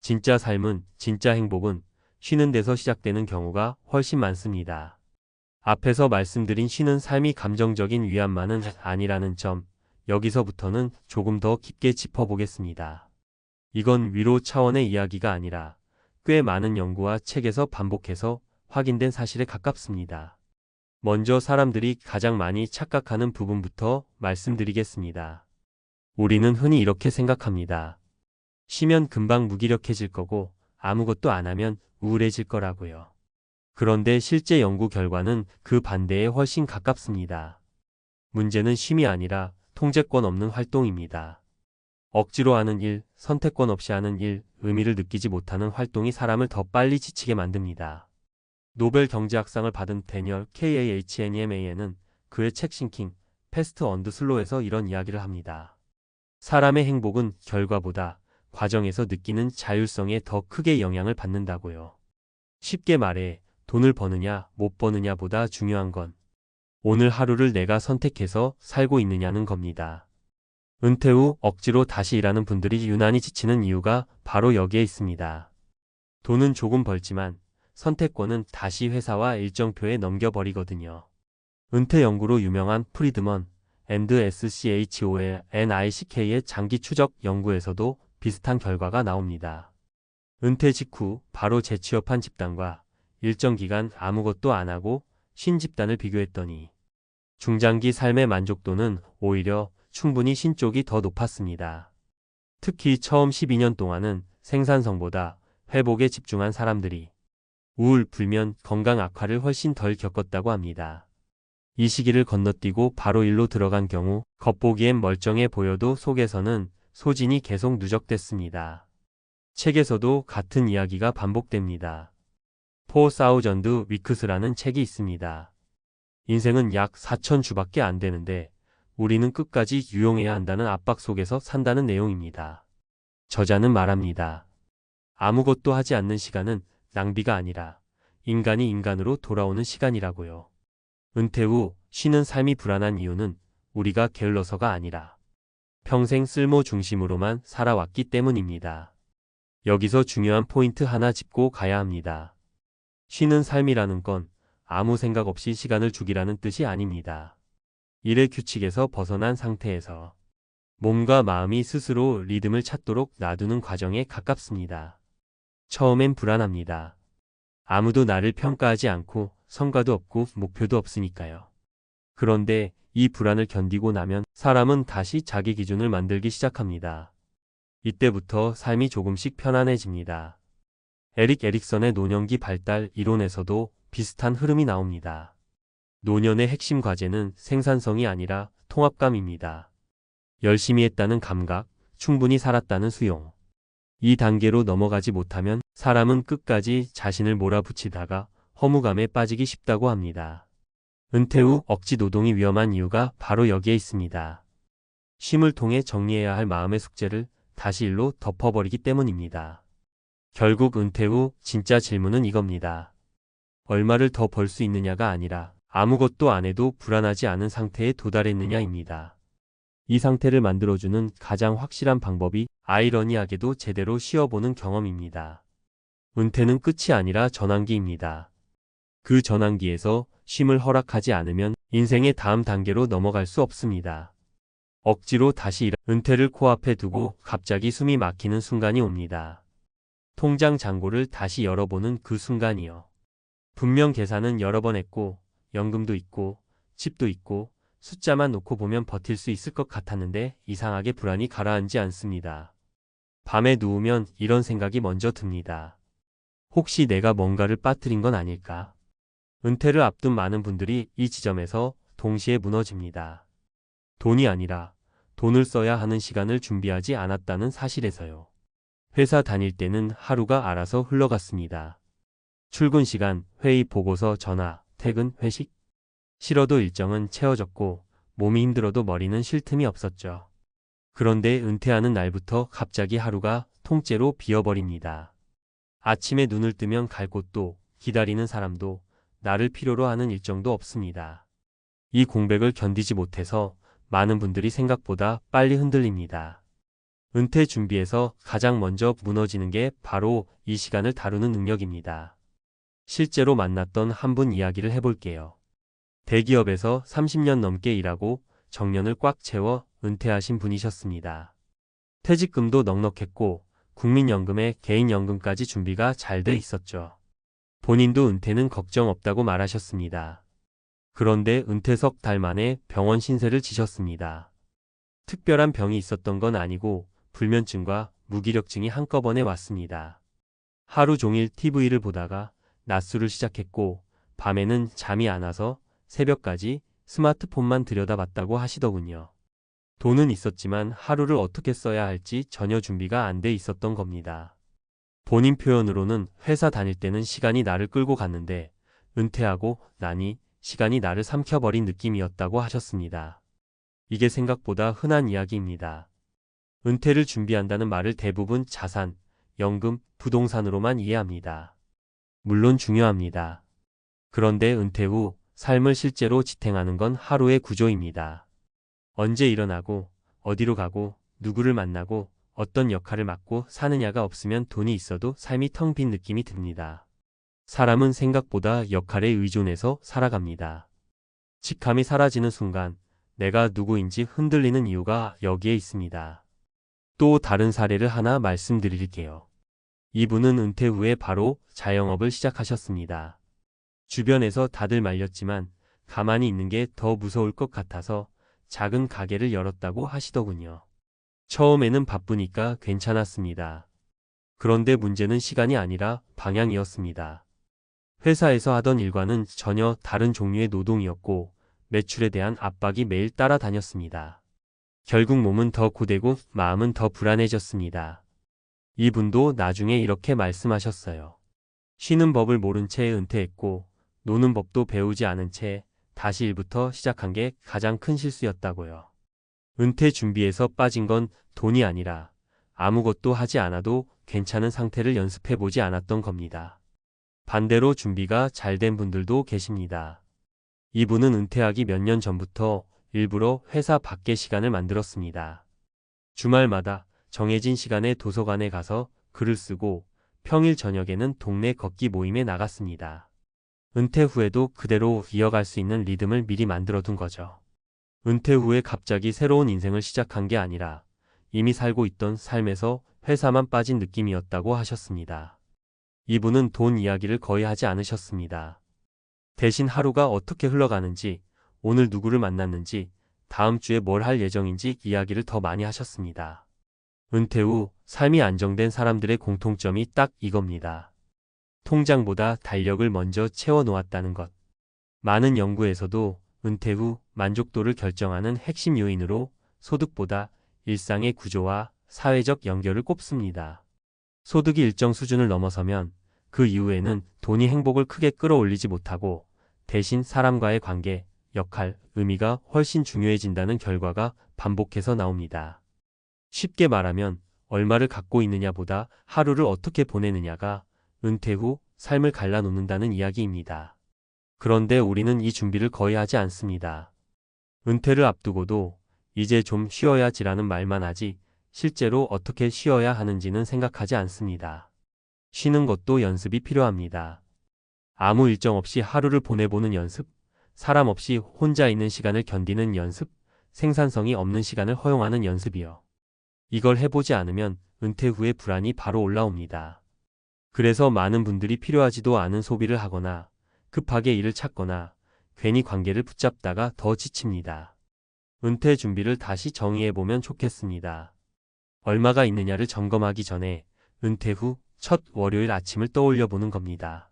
진짜 삶은, 진짜 행복은 쉬는 데서 시작되는 경우가 훨씬 많습니다. 앞에서 말씀드린 쉬는 삶이 감정적인 위안만은 아니라는 점, 여기서부터는 조금 더 깊게 짚어보겠습니다. 이건 위로 차원의 이야기가 아니라 꽤 많은 연구와 책에서 반복해서 확인된 사실에 가깝습니다. 먼저 사람들이 가장 많이 착각하는 부분부터 말씀드리겠습니다. 우리는 흔히 이렇게 생각합니다. 쉬면 금방 무기력해질 거고 아무것도 안 하면 우울해질 거라고요. 그런데 실제 연구 결과는 그 반대에 훨씬 가깝습니다. 문제는 쉼이 아니라 통제권 없는 활동입니다. 억지로 하는 일, 선택권 없이 하는 일, 의미를 느끼지 못하는 활동이 사람을 더 빨리 지치게 만듭니다. 노벨 경제학상을 받은 데니얼 Kahneman은 그의 책 싱킹, 패스트 언드 슬로우에서 이런 이야기를 합니다. 사람의 행복은 결과보다 과정에서 느끼는 자율성에 더 크게 영향을 받는다고요. 쉽게 말해 돈을 버느냐 못 버느냐보다 중요한 건 오늘 하루를 내가 선택해서 살고 있느냐는 겁니다. 은퇴 후 억지로 다시 일하는 분들이 유난히 지치는 이유가 바로 여기에 있습니다. 돈은 조금 벌지만 선택권은 다시 회사와 일정표에 넘겨버리거든요. 은퇴 연구로 유명한 프리드먼 SCHOLNICK의 장기 추적 연구에서도 비슷한 결과가 나옵니다. 은퇴 직후 바로 재취업한 집단과 일정 기간 아무것도 안 하고 쉰 집단을 비교했더니 중장기 삶의 만족도는 오히려 충분히 쉰 쪽이 더 높았습니다. 특히 처음 12년 동안은 생산성보다 회복에 집중한 사람들이 우울, 불면, 건강 악화를 훨씬 덜 겪었다고 합니다. 이 시기를 건너뛰고 바로 일로 들어간 경우 겉보기엔 멀쩡해 보여도 속에서는 소진이 계속 누적됐습니다. 책에서도 같은 이야기가 반복됩니다. 4,000 Weeks라는 책이 있습니다. 인생은 약 4,000주밖에 안 되는데 우리는 끝까지 유용해야 한다는 압박 속에서 산다는 내용입니다. 저자는 말합니다. 아무것도 하지 않는 시간은 낭비가 아니라 인간이 인간으로 돌아오는 시간이라고요. 은퇴 후 쉬는 삶이 불안한 이유는 우리가 게을러서가 아니라 평생 쓸모 중심으로만 살아왔기 때문입니다. 여기서 중요한 포인트 하나 짚고 가야 합니다. 쉬는 삶이라는 건 아무 생각 없이 시간을 죽이라는 뜻이 아닙니다. 일의 규칙에서 벗어난 상태에서 몸과 마음이 스스로 리듬을 찾도록 놔두는 과정에 가깝습니다. 처음엔 불안합니다. 아무도 나를 평가하지 않고 성과도 없고 목표도 없으니까요. 그런데 이 불안을 견디고 나면 사람은 다시 자기 기준을 만들기 시작합니다. 이때부터 삶이 조금씩 편안해집니다. 에릭 에릭선의 노년기 발달 이론에서도 비슷한 흐름이 나옵니다. 노년의 핵심 과제는 생산성이 아니라 통합감입니다. 열심히 했다는 감각, 충분히 살았다는 수용. 이 단계로 넘어가지 못하면 사람은 끝까지 자신을 몰아붙이다가 허무감에 빠지기 쉽다고 합니다. 은퇴 후 억지 노동이 위험한 이유가 바로 여기에 있습니다. 쉼을 통해 정리해야 할 마음의 숙제를 다시 일로 덮어버리기 때문입니다. 결국 은퇴 후 진짜 질문은 이겁니다. 얼마를 더 벌 수 있느냐가 아니라 아무것도 안 해도 불안하지 않은 상태에 도달했느냐입니다. 이 상태를 만들어주는 가장 확실한 방법이 아이러니하게도 제대로 쉬어보는 경험입니다. 은퇴는 끝이 아니라 전환기입니다. 그 전환기에서 쉼을 허락하지 않으면 인생의 다음 단계로 넘어갈 수 없습니다. 억지로 다시 은퇴를 코앞에 두고 갑자기 숨이 막히는 순간이 옵니다. 통장 잔고를 다시 열어보는 그 순간이요. 분명 계산은 여러 번 했고 연금도 있고 집도 있고 숫자만 놓고 보면 버틸 수 있을 것 같았는데 이상하게 불안이 가라앉지 않습니다. 밤에 누우면 이런 생각이 먼저 듭니다. 혹시 내가 뭔가를 빠뜨린 건 아닐까? 은퇴를 앞둔 많은 분들이 이 지점에서 동시에 무너집니다. 돈이 아니라 돈을 써야 하는 시간을 준비하지 않았다는 사실에서요. 회사 다닐 때는 하루가 알아서 흘러갔습니다. 출근 시간, 회의 보고서, 전화, 퇴근, 회식. 싫어도 일정은 채워졌고 몸이 힘들어도 머리는 쉴 틈이 없었죠. 그런데 은퇴하는 날부터 갑자기 하루가 통째로 비어버립니다. 아침에 눈을 뜨면 갈 곳도 기다리는 사람도 나를 필요로 하는 일정도 없습니다. 이 공백을 견디지 못해서 많은 분들이 생각보다 빨리 흔들립니다. 은퇴 준비에서 가장 먼저 무너지는 게 바로 이 시간을 다루는 능력입니다. 실제로 만났던 한 분 이야기를 해볼게요. 대기업에서 30년 넘게 일하고 정년을 꽉 채워 은퇴하신 분이셨습니다. 퇴직금도 넉넉했고 국민연금에 개인연금까지 준비가 잘 돼 있었죠. 본인도 은퇴는 걱정 없다고 말하셨습니다. 그런데 은퇴 석 달 만에 병원 신세를 지셨습니다. 특별한 병이 있었던 건 아니고 불면증과 무기력증이 한꺼번에 왔습니다. 하루 종일 TV를 보다가 낮술을 시작했고 밤에는 잠이 안 와서 새벽까지 스마트폰만 들여다봤다고 하시더군요. 돈은 있었지만 하루를 어떻게 써야 할지 전혀 준비가 안 돼 있었던 겁니다. 본인 표현으로는 회사 다닐 때는 시간이 나를 끌고 갔는데 은퇴하고 나니 시간이 나를 삼켜버린 느낌이었다고 하셨습니다. 이게 생각보다 흔한 이야기입니다. 은퇴를 준비한다는 말을 대부분 자산, 연금, 부동산으로만 이해합니다. 물론 중요합니다. 그런데 은퇴 후 삶을 실제로 지탱하는 건 하루의 구조입니다. 언제 일어나고, 어디로 가고, 누구를 만나고, 어떤 역할을 맡고 사느냐가 없으면 돈이 있어도 삶이 텅 빈 느낌이 듭니다. 사람은 생각보다 역할에 의존해서 살아갑니다. 직함이 사라지는 순간 내가 누구인지 흔들리는 이유가 여기에 있습니다. 또 다른 사례를 하나 말씀드릴게요. 이분은 은퇴 후에 바로 자영업을 시작하셨습니다. 주변에서 다들 말렸지만 가만히 있는 게 더 무서울 것 같아서 작은 가게를 열었다고 하시더군요. 처음에는 바쁘니까 괜찮았습니다. 그런데 문제는 시간이 아니라 방향이었습니다. 회사에서 하던 일과는 전혀 다른 종류의 노동이었고 매출에 대한 압박이 매일 따라다녔습니다. 결국 몸은 더 고되고 마음은 더 불안해졌습니다. 이분도 나중에 이렇게 말씀하셨어요. 쉬는 법을 모른 채 은퇴했고 노는 법도 배우지 않은 채 다시 일부터 시작한 게 가장 큰 실수였다고요. 은퇴 준비에서 빠진 건 돈이 아니라 아무것도 하지 않아도 괜찮은 상태를 연습해보지 않았던 겁니다. 반대로 준비가 잘 된 분들도 계십니다. 이분은 은퇴하기 몇 년 전부터 일부러 회사 밖에 시간을 만들었습니다. 주말마다 정해진 시간에 도서관에 가서 글을 쓰고 평일 저녁에는 동네 걷기 모임에 나갔습니다. 은퇴 후에도 그대로 이어갈 수 있는 리듬을 미리 만들어둔 거죠. 은퇴 후에 갑자기 새로운 인생을 시작한 게 아니라 이미 살고 있던 삶에서 회사만 빠진 느낌이었다고 하셨습니다. 이분은 돈 이야기를 거의 하지 않으셨습니다. 대신 하루가 어떻게 흘러가는지, 오늘 누구를 만났는지, 다음 주에 뭘 할 예정인지 이야기를 더 많이 하셨습니다. 은퇴 후 삶이 안정된 사람들의 공통점이 딱 이겁니다. 통장보다 달력을 먼저 채워놓았다는 것. 많은 연구에서도 은퇴 후 만족도를 결정하는 핵심 요인으로 소득보다 일상의 구조와 사회적 연결을 꼽습니다. 소득이 일정 수준을 넘어서면 그 이후에는 돈이 행복을 크게 끌어올리지 못하고 대신 사람과의 관계, 역할, 의미가 훨씬 중요해진다는 결과가 반복해서 나옵니다. 쉽게 말하면 얼마를 갖고 있느냐보다 하루를 어떻게 보내느냐가 은퇴 후 삶을 갈라놓는다는 이야기입니다. 그런데 우리는 이 준비를 거의 하지 않습니다. 은퇴를 앞두고도 이제 좀 쉬어야지라는 말만 하지 실제로 어떻게 쉬어야 하는지는 생각하지 않습니다. 쉬는 것도 연습이 필요합니다. 아무 일정 없이 하루를 보내보는 연습, 사람 없이 혼자 있는 시간을 견디는 연습, 생산성이 없는 시간을 허용하는 연습이요. 이걸 해보지 않으면 은퇴 후에 불안이 바로 올라옵니다. 그래서 많은 분들이 필요하지도 않은 소비를 하거나 급하게 일을 찾거나 괜히 관계를 붙잡다가 더 지칩니다. 은퇴 준비를 다시 정의해보면 좋겠습니다. 얼마가 있느냐를 점검하기 전에 은퇴 후 첫 월요일 아침을 떠올려보는 겁니다.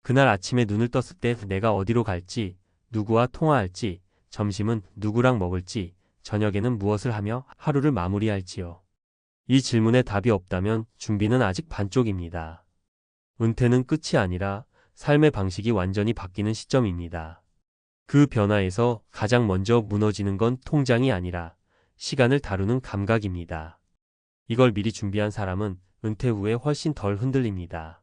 그날 아침에 눈을 떴을 때 내가 어디로 갈지, 누구와 통화할지, 점심은 누구랑 먹을지, 저녁에는 무엇을 하며 하루를 마무리할지요. 이 질문에 답이 없다면 준비는 아직 반쪽입니다. 은퇴는 끝이 아니라 삶의 방식이 완전히 바뀌는 시점입니다. 그 변화에서 가장 먼저 무너지는 건 통장이 아니라 시간을 다루는 감각입니다. 이걸 미리 준비한 사람은 은퇴 후에 훨씬 덜 흔들립니다.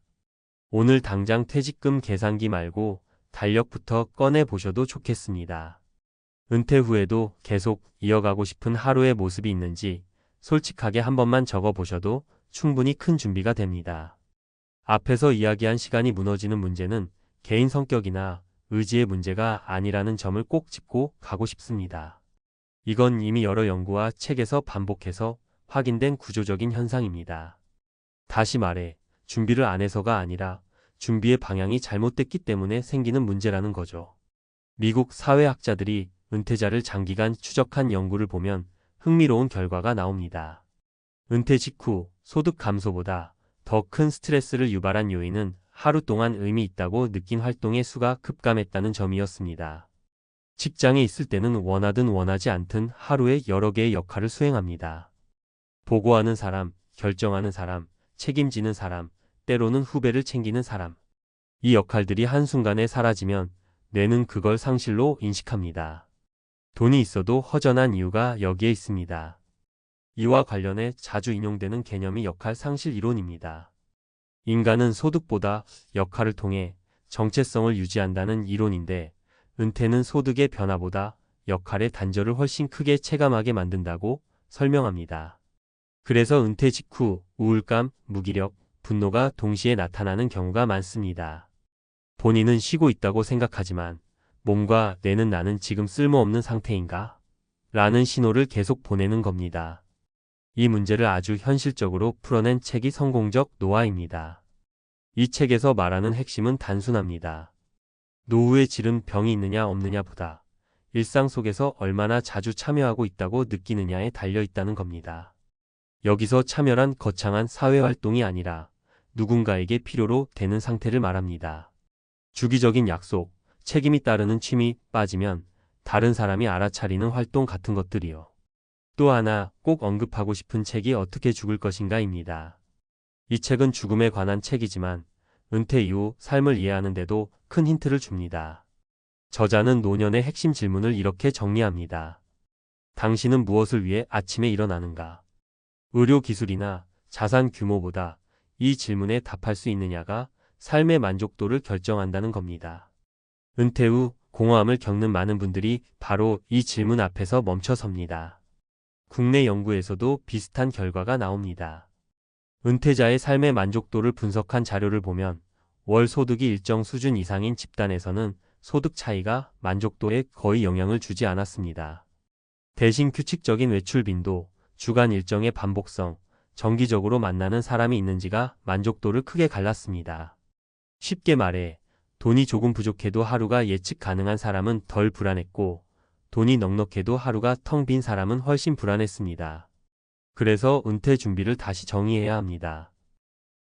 오늘 당장 퇴직금 계산기 말고 달력부터 꺼내 보셔도 좋겠습니다. 은퇴 후에도 계속 이어가고 싶은 하루의 모습이 있는지 솔직하게 한 번만 적어 보셔도 충분히 큰 준비가 됩니다. 앞에서 이야기한 시간이 무너지는 문제는 개인 성격이나 의지의 문제가 아니라는 점을 꼭 짚고 가고 싶습니다. 이건 이미 여러 연구와 책에서 반복해서 확인된 구조적인 현상입니다. 다시 말해, 준비를 안 해서가 아니라 준비의 방향이 잘못됐기 때문에 생기는 문제라는 거죠. 미국 사회학자들이 은퇴자를 장기간 추적한 연구를 보면 흥미로운 결과가 나옵니다. 은퇴 직후 소득 감소보다 더 큰 스트레스를 유발한 요인은 하루 동안 의미 있다고 느낀 활동의 수가 급감했다는 점이었습니다. 직장에 있을 때는 원하든 원하지 않든 하루에 여러 개의 역할을 수행합니다. 보고하는 사람, 결정하는 사람, 책임지는 사람, 때로는 후배를 챙기는 사람. 이 역할들이 한순간에 사라지면 뇌는 그걸 상실로 인식합니다. 돈이 있어도 허전한 이유가 여기에 있습니다. 이와 관련해 자주 인용되는 개념이 역할 상실 이론입니다. 인간은 소득보다 역할을 통해 정체성을 유지한다는 이론인데, 은퇴는 소득의 변화보다 역할의 단절을 훨씬 크게 체감하게 만든다고 설명합니다. 그래서 은퇴 직후 우울감, 무기력, 분노가 동시에 나타나는 경우가 많습니다. 본인은 쉬고 있다고 생각하지만 몸과 뇌는 나는 지금 쓸모없는 상태인가? 라는 신호를 계속 보내는 겁니다. 이 문제를 아주 현실적으로 풀어낸 책이 성공적 노화입니다. 이 책에서 말하는 핵심은 단순합니다. 노후의 질은 병이 있느냐 없느냐보다 일상 속에서 얼마나 자주 참여하고 있다고 느끼느냐에 달려 있다는 겁니다. 여기서 참여란 거창한 사회활동이 아니라 누군가에게 필요로 되는 상태를 말합니다. 주기적인 약속, 책임이 따르는 취미 빠지면 다른 사람이 알아차리는 활동 같은 것들이요. 또 하나 꼭 언급하고 싶은 책이 어떻게 죽을 것인가입니다. 이 책은 죽음에 관한 책이지만 은퇴 이후 삶을 이해하는 데도 큰 힌트를 줍니다. 저자는 노년의 핵심 질문을 이렇게 정리합니다. 당신은 무엇을 위해 아침에 일어나는가? 의료 기술이나 자산 규모보다 이 질문에 답할 수 있느냐가 삶의 만족도를 결정한다는 겁니다. 은퇴 후 공허함을 겪는 많은 분들이 바로 이 질문 앞에서 멈춰섭니다. 국내 연구에서도 비슷한 결과가 나옵니다. 은퇴자의 삶의 만족도를 분석한 자료를 보면 월 소득이 일정 수준 이상인 집단에서는 소득 차이가 만족도에 거의 영향을 주지 않았습니다. 대신 규칙적인 외출 빈도, 주간 일정의 반복성, 정기적으로 만나는 사람이 있는지가 만족도를 크게 갈랐습니다. 쉽게 말해 돈이 조금 부족해도 하루가 예측 가능한 사람은 덜 불안했고, 돈이 넉넉해도 하루가 텅 빈 사람은 훨씬 불안했습니다. 그래서 은퇴 준비를 다시 정의해야 합니다.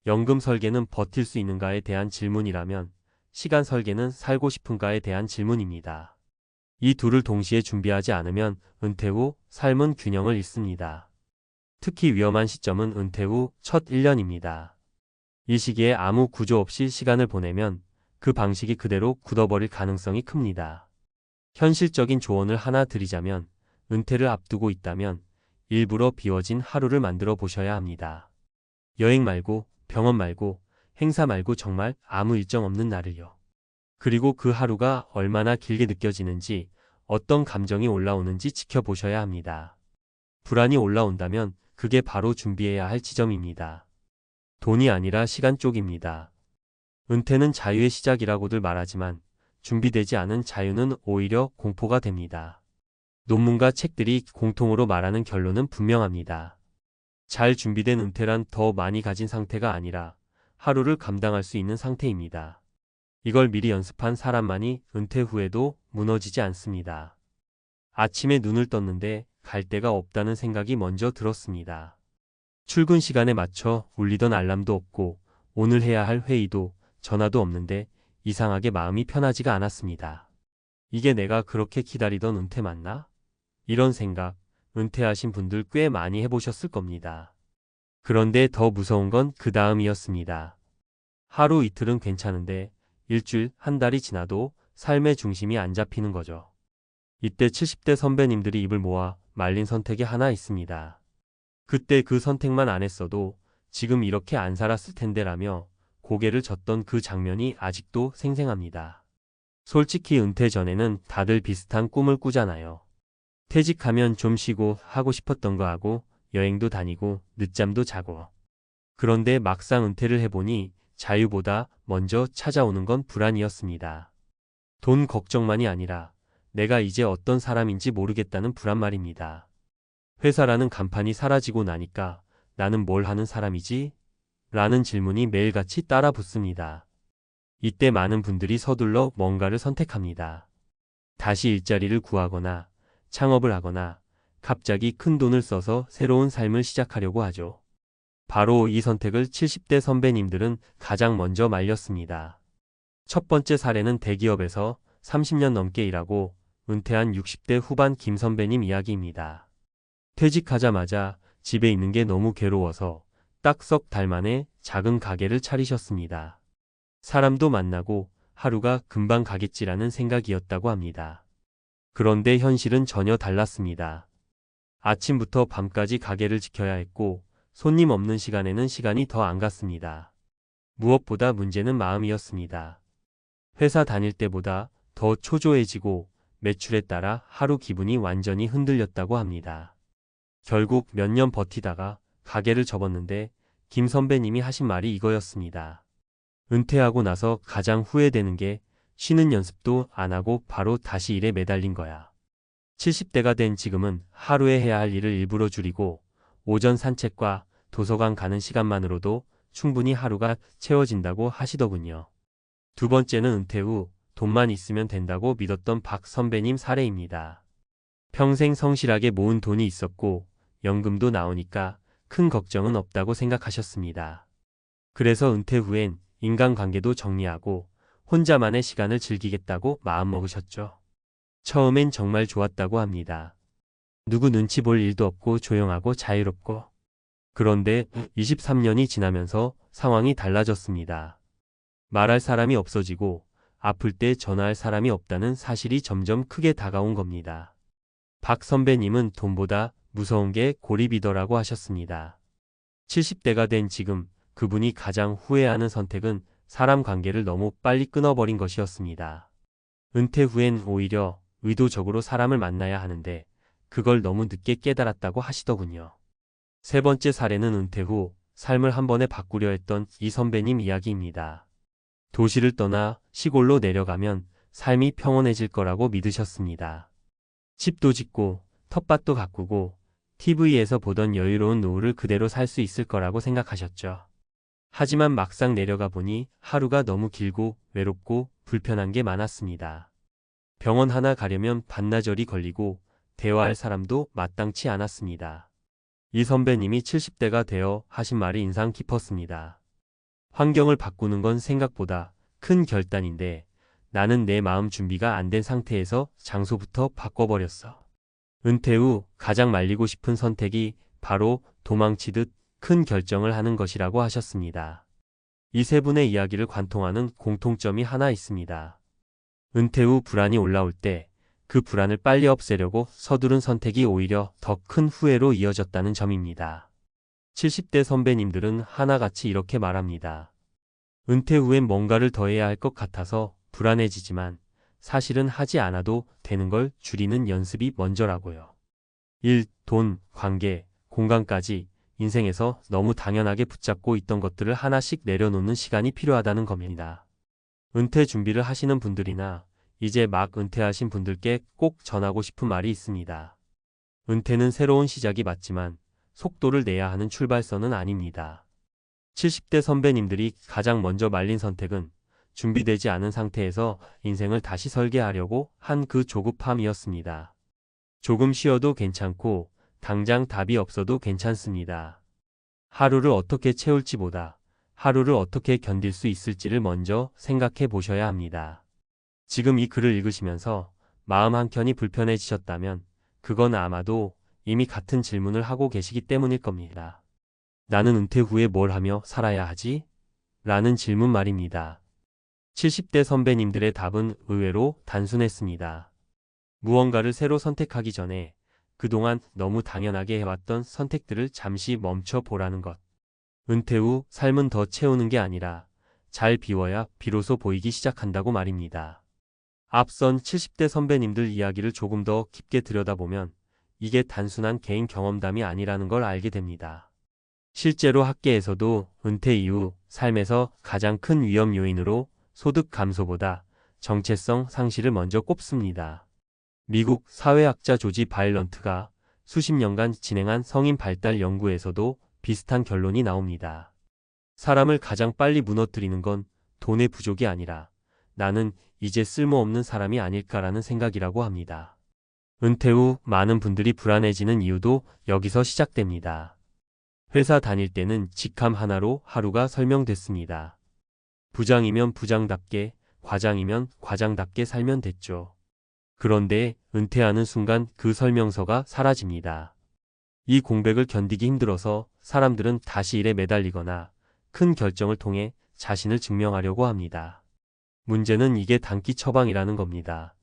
연금 설계는 버틸 수 있는가에 대한 질문이라면 시간 설계는 살고 싶은가에 대한 질문입니다. 이 둘을 동시에 준비하지 않으면 은퇴 후 삶은 균형을 잃습니다. 특히 위험한 시점은 은퇴 후 첫 1년입니다. 이 시기에 아무 구조 없이 시간을 보내면 그 방식이 그대로 굳어버릴 가능성이 큽니다. 현실적인 조언을 하나 드리자면 은퇴를 앞두고 있다면 일부러 비워진 하루를 만들어 보셔야 합니다. 여행 말고, 병원 말고, 행사 말고 정말 아무 일정 없는 날을요. 그리고 그 하루가 얼마나 길게 느껴지는지, 어떤 감정이 올라오는지 지켜보셔야 합니다. 불안이 올라온다면 그게 바로 준비해야 할 지점입니다. 돈이 아니라 시간 쪽입니다. 은퇴는 자유의 시작이라고들 말하지만 준비되지 않은 자유는 오히려 공포가 됩니다. 논문과 책들이 공통으로 말하는 결론은 분명합니다. 잘 준비된 은퇴란 더 많이 가진 상태가 아니라 하루를 감당할 수 있는 상태입니다. 이걸 미리 연습한 사람만이 은퇴 후에도 무너지지 않습니다. 아침에 눈을 떴는데 갈 데가 없다는 생각이 먼저 들었습니다. 출근 시간에 맞춰 울리던 알람도 없고 오늘 해야 할 회의도 전화도 없는데 이상하게 마음이 편하지가 않았습니다. 이게 내가 그렇게 기다리던 은퇴 맞나? 이런 생각, 은퇴하신 분들 꽤 많이 해보셨을 겁니다. 그런데 더 무서운 건 그 다음이었습니다. 하루 이틀은 괜찮은데 일주일, 한 달이 지나도 삶의 중심이 안 잡히는 거죠. 이때 70대 선배님들이 입을 모아 말린 선택이 하나 있습니다. 그때 그 선택만 안 했어도 지금 이렇게 안 살았을 텐데라며 고개를 젓던 그 장면이 아직도 생생합니다. 솔직히 은퇴 전에는 다들 비슷한 꿈을 꾸잖아요. 퇴직하면 좀 쉬고 하고 싶었던 거 하고 여행도 다니고 늦잠도 자고. 그런데 막상 은퇴를 해보니 자유보다 먼저 찾아오는 건 불안이었습니다. 돈 걱정만이 아니라 내가 이제 어떤 사람인지 모르겠다는 불안 말입니다. 회사라는 간판이 사라지고 나니까 나는 뭘 하는 사람이지? 라는 질문이 매일같이 따라 붙습니다. 이때 많은 분들이 서둘러 뭔가를 선택합니다. 다시 일자리를 구하거나 창업을 하거나 갑자기 큰 돈을 써서 새로운 삶을 시작하려고 하죠. 바로 이 선택을 70대 선배님들은 가장 먼저 말렸습니다. 첫 번째 사례는 대기업에서 30년 넘게 일하고 은퇴한 60대 후반 김 선배님 이야기입니다. 퇴직하자마자 집에 있는 게 너무 괴로워서 딱 석 달 만에 작은 가게를 차리셨습니다. 사람도 만나고 하루가 금방 가겠지라는 생각이었다고 합니다. 그런데 현실은 전혀 달랐습니다. 아침부터 밤까지 가게를 지켜야 했고 손님 없는 시간에는 시간이 더 안 갔습니다. 무엇보다 문제는 마음이었습니다. 회사 다닐 때보다 더 초조해지고 매출에 따라 하루 기분이 완전히 흔들렸다고 합니다. 결국 몇 년 버티다가 가게를 접었는데 김 선배님이 하신 말이 이거였습니다. 은퇴하고 나서 가장 후회되는 게 쉬는 연습도 안 하고 바로 다시 일에 매달린 거야. 70대가 된 지금은 하루에 해야 할 일을 일부러 줄이고 오전 산책과 도서관 가는 시간만으로도 충분히 하루가 채워진다고 하시더군요. 두 번째는 은퇴 후 돈만 있으면 된다고 믿었던 박 선배님 사례입니다. 평생 성실하게 모은 돈이 있었고 연금도 나오니까 큰 걱정은 없다고 생각하셨습니다. 그래서 은퇴 후엔 인간관계도 정리하고 혼자만의 시간을 즐기겠다고 마음먹으셨죠. 처음엔 정말 좋았다고 합니다. 누구 눈치 볼 일도 없고 조용하고 자유롭고. 그런데 23년이 지나면서 상황이 달라졌습니다. 말할 사람이 없어지고 아플 때 전화할 사람이 없다는 사실이 점점 크게 다가온 겁니다. 박 선배님은 돈보다 무서운 게 고립이더라고 하셨습니다. 70대가 된 지금 그분이 가장 후회하는 선택은 사람 관계를 너무 빨리 끊어버린 것이었습니다. 은퇴 후엔 오히려 의도적으로 사람을 만나야 하는데 그걸 너무 늦게 깨달았다고 하시더군요. 세 번째 사례는 은퇴 후 삶을 한 번에 바꾸려 했던 이 선배님 이야기입니다. 도시를 떠나 시골로 내려가면 삶이 평온해질 거라고 믿으셨습니다. 집도 짓고 텃밭도 가꾸고 TV에서 보던 여유로운 노후를 그대로 살 수 있을 거라고 생각하셨죠. 하지만 막상 내려가 보니 하루가 너무 길고 외롭고 불편한 게 많았습니다. 병원 하나 가려면 반나절이 걸리고 대화할 사람도 마땅치 않았습니다. 이 선배님이 70대가 되어 하신 말이 인상 깊었습니다. 환경을 바꾸는 건 생각보다 큰 결단인데 나는 내 마음 준비가 안 된 상태에서 장소부터 바꿔버렸어. 은퇴 후 가장 말리고 싶은 선택이 바로 도망치듯 큰 결정을 하는 것이라고 하셨습니다. 이 세 분의 이야기를 관통하는 공통점이 하나 있습니다. 은퇴 후 불안이 올라올 때 그 불안을 빨리 없애려고 서두른 선택이 오히려 더 큰 후회로 이어졌다는 점입니다. 70대 선배님들은 하나같이 이렇게 말합니다. 은퇴 후엔 뭔가를 더 해야 할 것 같아서 불안해지지만 사실은 하지 않아도 되는 걸 줄이는 연습이 먼저라고요. 일, 돈, 관계, 공간까지 인생에서 너무 당연하게 붙잡고 있던 것들을 하나씩 내려놓는 시간이 필요하다는 겁니다. 은퇴 준비를 하시는 분들이나 이제 막 은퇴하신 분들께 꼭 전하고 싶은 말이 있습니다. 은퇴는 새로운 시작이 맞지만 속도를 내야 하는 출발선은 아닙니다. 70대 선배님들이 가장 먼저 말린 선택은 준비되지 않은 상태에서 인생을 다시 설계하려고 한 그 조급함이었습니다. 조금 쉬어도 괜찮고 당장 답이 없어도 괜찮습니다. 하루를 어떻게 채울지보다 하루를 어떻게 견딜 수 있을지를 먼저 생각해 보셔야 합니다. 지금 이 글을 읽으시면서 마음 한켠이 불편해지셨다면 그건 아마도 이미 같은 질문을 하고 계시기 때문일 겁니다. 나는 은퇴 후에 뭘 하며 살아야 하지? 라는 질문 말입니다. 70대 선배님들의 답은 의외로 단순했습니다. 무언가를 새로 선택하기 전에 그동안 너무 당연하게 해왔던 선택들을 잠시 멈춰 보라는 것. 은퇴 후 삶은 더 채우는 게 아니라 잘 비워야 비로소 보이기 시작한다고 말입니다. 앞선 70대 선배님들 이야기를 조금 더 깊게 들여다보면 이게 단순한 개인 경험담이 아니라는 걸 알게 됩니다. 실제로 학계에서도 은퇴 이후 삶에서 가장 큰 위험 요인으로 소득 감소보다 정체성 상실을 먼저 꼽습니다. 미국 사회학자 조지 바일런트가 수십 년간 진행한 성인 발달 연구에서도 비슷한 결론이 나옵니다. 사람을 가장 빨리 무너뜨리는 건 돈의 부족이 아니라 나는 이제 쓸모없는 사람이 아닐까라는 생각이라고 합니다. 은퇴 후 많은 분들이 불안해지는 이유도 여기서 시작됩니다. 회사 다닐 때는 직함 하나로 하루가 설명됐습니다. 부장이면 부장답게, 과장이면 과장답게 살면 됐죠. 그런데 은퇴하는 순간 그 설명서가 사라집니다. 이 공백을 견디기 힘들어서 사람들은 다시 일에 매달리거나 큰 결정을 통해 자신을 증명하려고 합니다. 문제는 이게 단기 처방이라는 겁니다.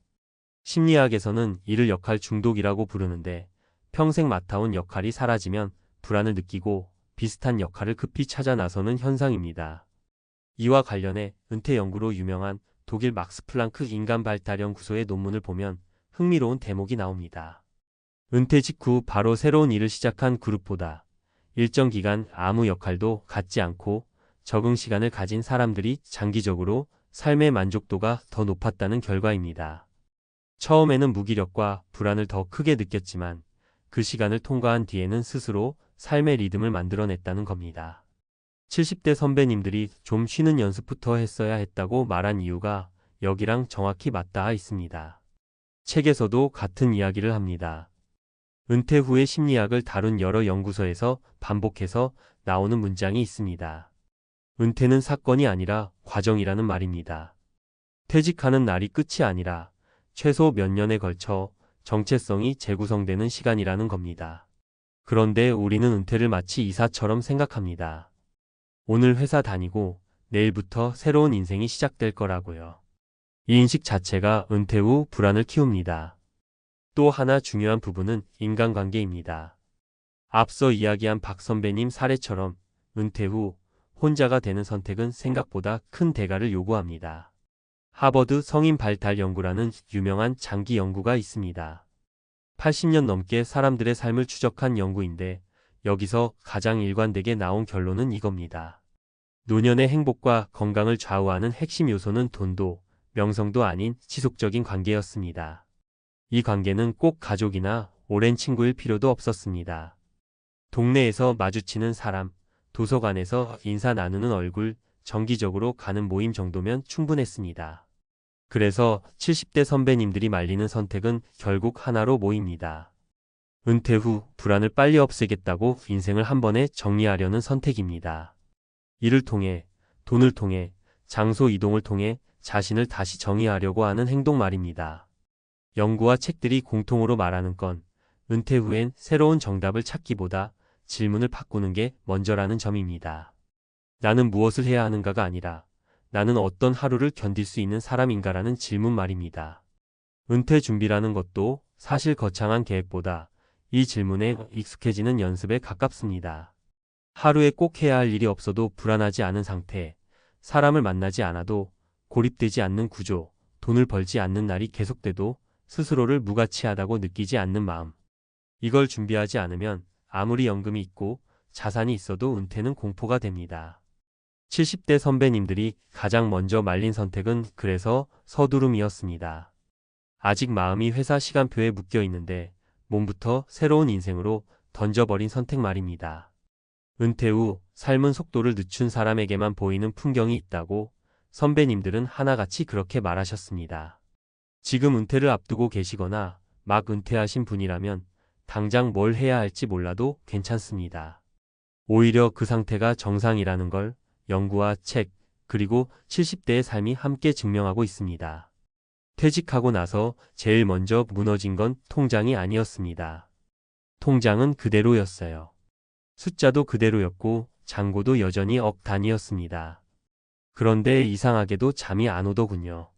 심리학에서는 이를 역할 중독이라고 부르는데 평생 맡아온 역할이 사라지면 불안을 느끼고 비슷한 역할을 급히 찾아 나서는 현상입니다. 이와 관련해 은퇴 연구로 유명한 독일 막스 플랑크 인간발달연구소의 논문을 보면 흥미로운 대목이 나옵니다. 은퇴 직후 바로 새로운 일을 시작한 그룹보다 일정 기간 아무 역할도 갖지 않고 적응 시간을 가진 사람들이 장기적으로 삶의 만족도가 더 높았다는 결과입니다. 처음에는 무기력과 불안을 더 크게 느꼈지만 그 시간을 통과한 뒤에는 스스로 삶의 리듬을 만들어냈다는 겁니다. 70대 선배님들이 좀 쉬는 연습부터 했어야 했다고 말한 이유가 여기랑 정확히 맞닿아 있습니다. 책에서도 같은 이야기를 합니다. 은퇴 후의 심리학을 다룬 여러 연구소에서 반복해서 나오는 문장이 있습니다. 은퇴는 사건이 아니라 과정이라는 말입니다. 퇴직하는 날이 끝이 아니라 최소 몇 년에 걸쳐 정체성이 재구성되는 시간이라는 겁니다. 그런데 우리는 은퇴를 마치 이사처럼 생각합니다. 오늘 회사 다니고 내일부터 새로운 인생이 시작될 거라고요. 이 인식 자체가 은퇴 후 불안을 키웁니다. 또 하나 중요한 부분은 인간관계입니다. 앞서 이야기한 박 선배님 사례처럼 은퇴 후 혼자가 되는 선택은 생각보다 큰 대가를 요구합니다. 하버드 성인 발달 연구라는 유명한 장기 연구가 있습니다. 80년 넘게 사람들의 삶을 추적한 연구인데 여기서 가장 일관되게 나온 결론은 이겁니다. 노년의 행복과 건강을 좌우하는 핵심 요소는 돈도 명성도 아닌 지속적인 관계였습니다. 이 관계는 꼭 가족이나 오랜 친구일 필요도 없었습니다. 동네에서 마주치는 사람, 도서관에서 인사 나누는 얼굴, 정기적으로 가는 모임 정도면 충분했습니다. 그래서 70대 선배님들이 말리는 선택은 결국 하나로 모입니다. 은퇴 후 불안을 빨리 없애겠다고 인생을 한 번에 정리하려는 선택입니다. 이를 통해, 돈을 통해, 장소 이동을 통해 자신을 다시 정의하려고 하는 행동 말입니다. 연구와 책들이 공통으로 말하는 건 은퇴 후엔 새로운 정답을 찾기보다 질문을 바꾸는 게 먼저라는 점입니다. 나는 무엇을 해야 하는가가 아니라 나는 어떤 하루를 견딜 수 있는 사람인가라는 질문 말입니다. 은퇴 준비라는 것도 사실 거창한 계획보다 이 질문에 익숙해지는 연습에 가깝습니다. 하루에 꼭 해야 할 일이 없어도 불안하지 않은 상태, 사람을 만나지 않아도 고립되지 않는 구조, 돈을 벌지 않는 날이 계속돼도 스스로를 무가치하다고 느끼지 않는 마음. 이걸 준비하지 않으면 아무리 연금이 있고 자산이 있어도 은퇴는 공포가 됩니다. 70대 선배님들이 가장 먼저 말린 선택은 그래서 서두름이었습니다. 아직 마음이 회사 시간표에 묶여 있는데 몸부터 새로운 인생으로 던져버린 선택 말입니다. 은퇴 후 삶은 속도를 늦춘 사람에게만 보이는 풍경이 있다고 선배님들은 하나같이 그렇게 말하셨습니다. 지금 은퇴를 앞두고 계시거나 막 은퇴하신 분이라면 당장 뭘 해야 할지 몰라도 괜찮습니다. 오히려 그 상태가 정상이라는 걸 연구와 책, 그리고 70대의 삶이 함께 증명하고 있습니다. 퇴직하고 나서 제일 먼저 무너진 건 통장이 아니었습니다. 통장은 그대로였어요. 숫자도 그대로였고 잔고도 여전히 억 단위였습니다. 그런데 이상하게도 잠이 안 오더군요.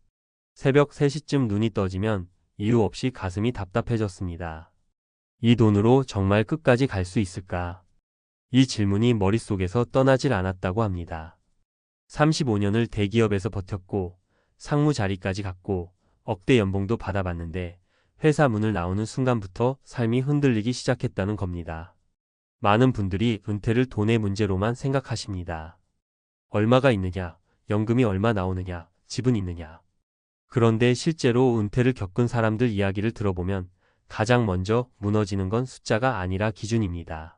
새벽 3시쯤 눈이 떠지면 이유 없이 가슴이 답답해졌습니다. 이 돈으로 정말 끝까지 갈 수 있을까? 이 질문이 머릿속에서 떠나질 않았다고 합니다. 35년을 대기업에서 버텼고 상무 자리까지 갔고 억대 연봉도 받아봤는데 회사 문을 나오는 순간부터 삶이 흔들리기 시작했다는 겁니다. 많은 분들이 은퇴를 돈의 문제로만 생각하십니다. 얼마가 있느냐, 연금이 얼마 나오느냐, 집은 있느냐. 그런데 실제로 은퇴를 겪은 사람들 이야기를 들어보면 가장 먼저 무너지는 건 숫자가 아니라 기준입니다.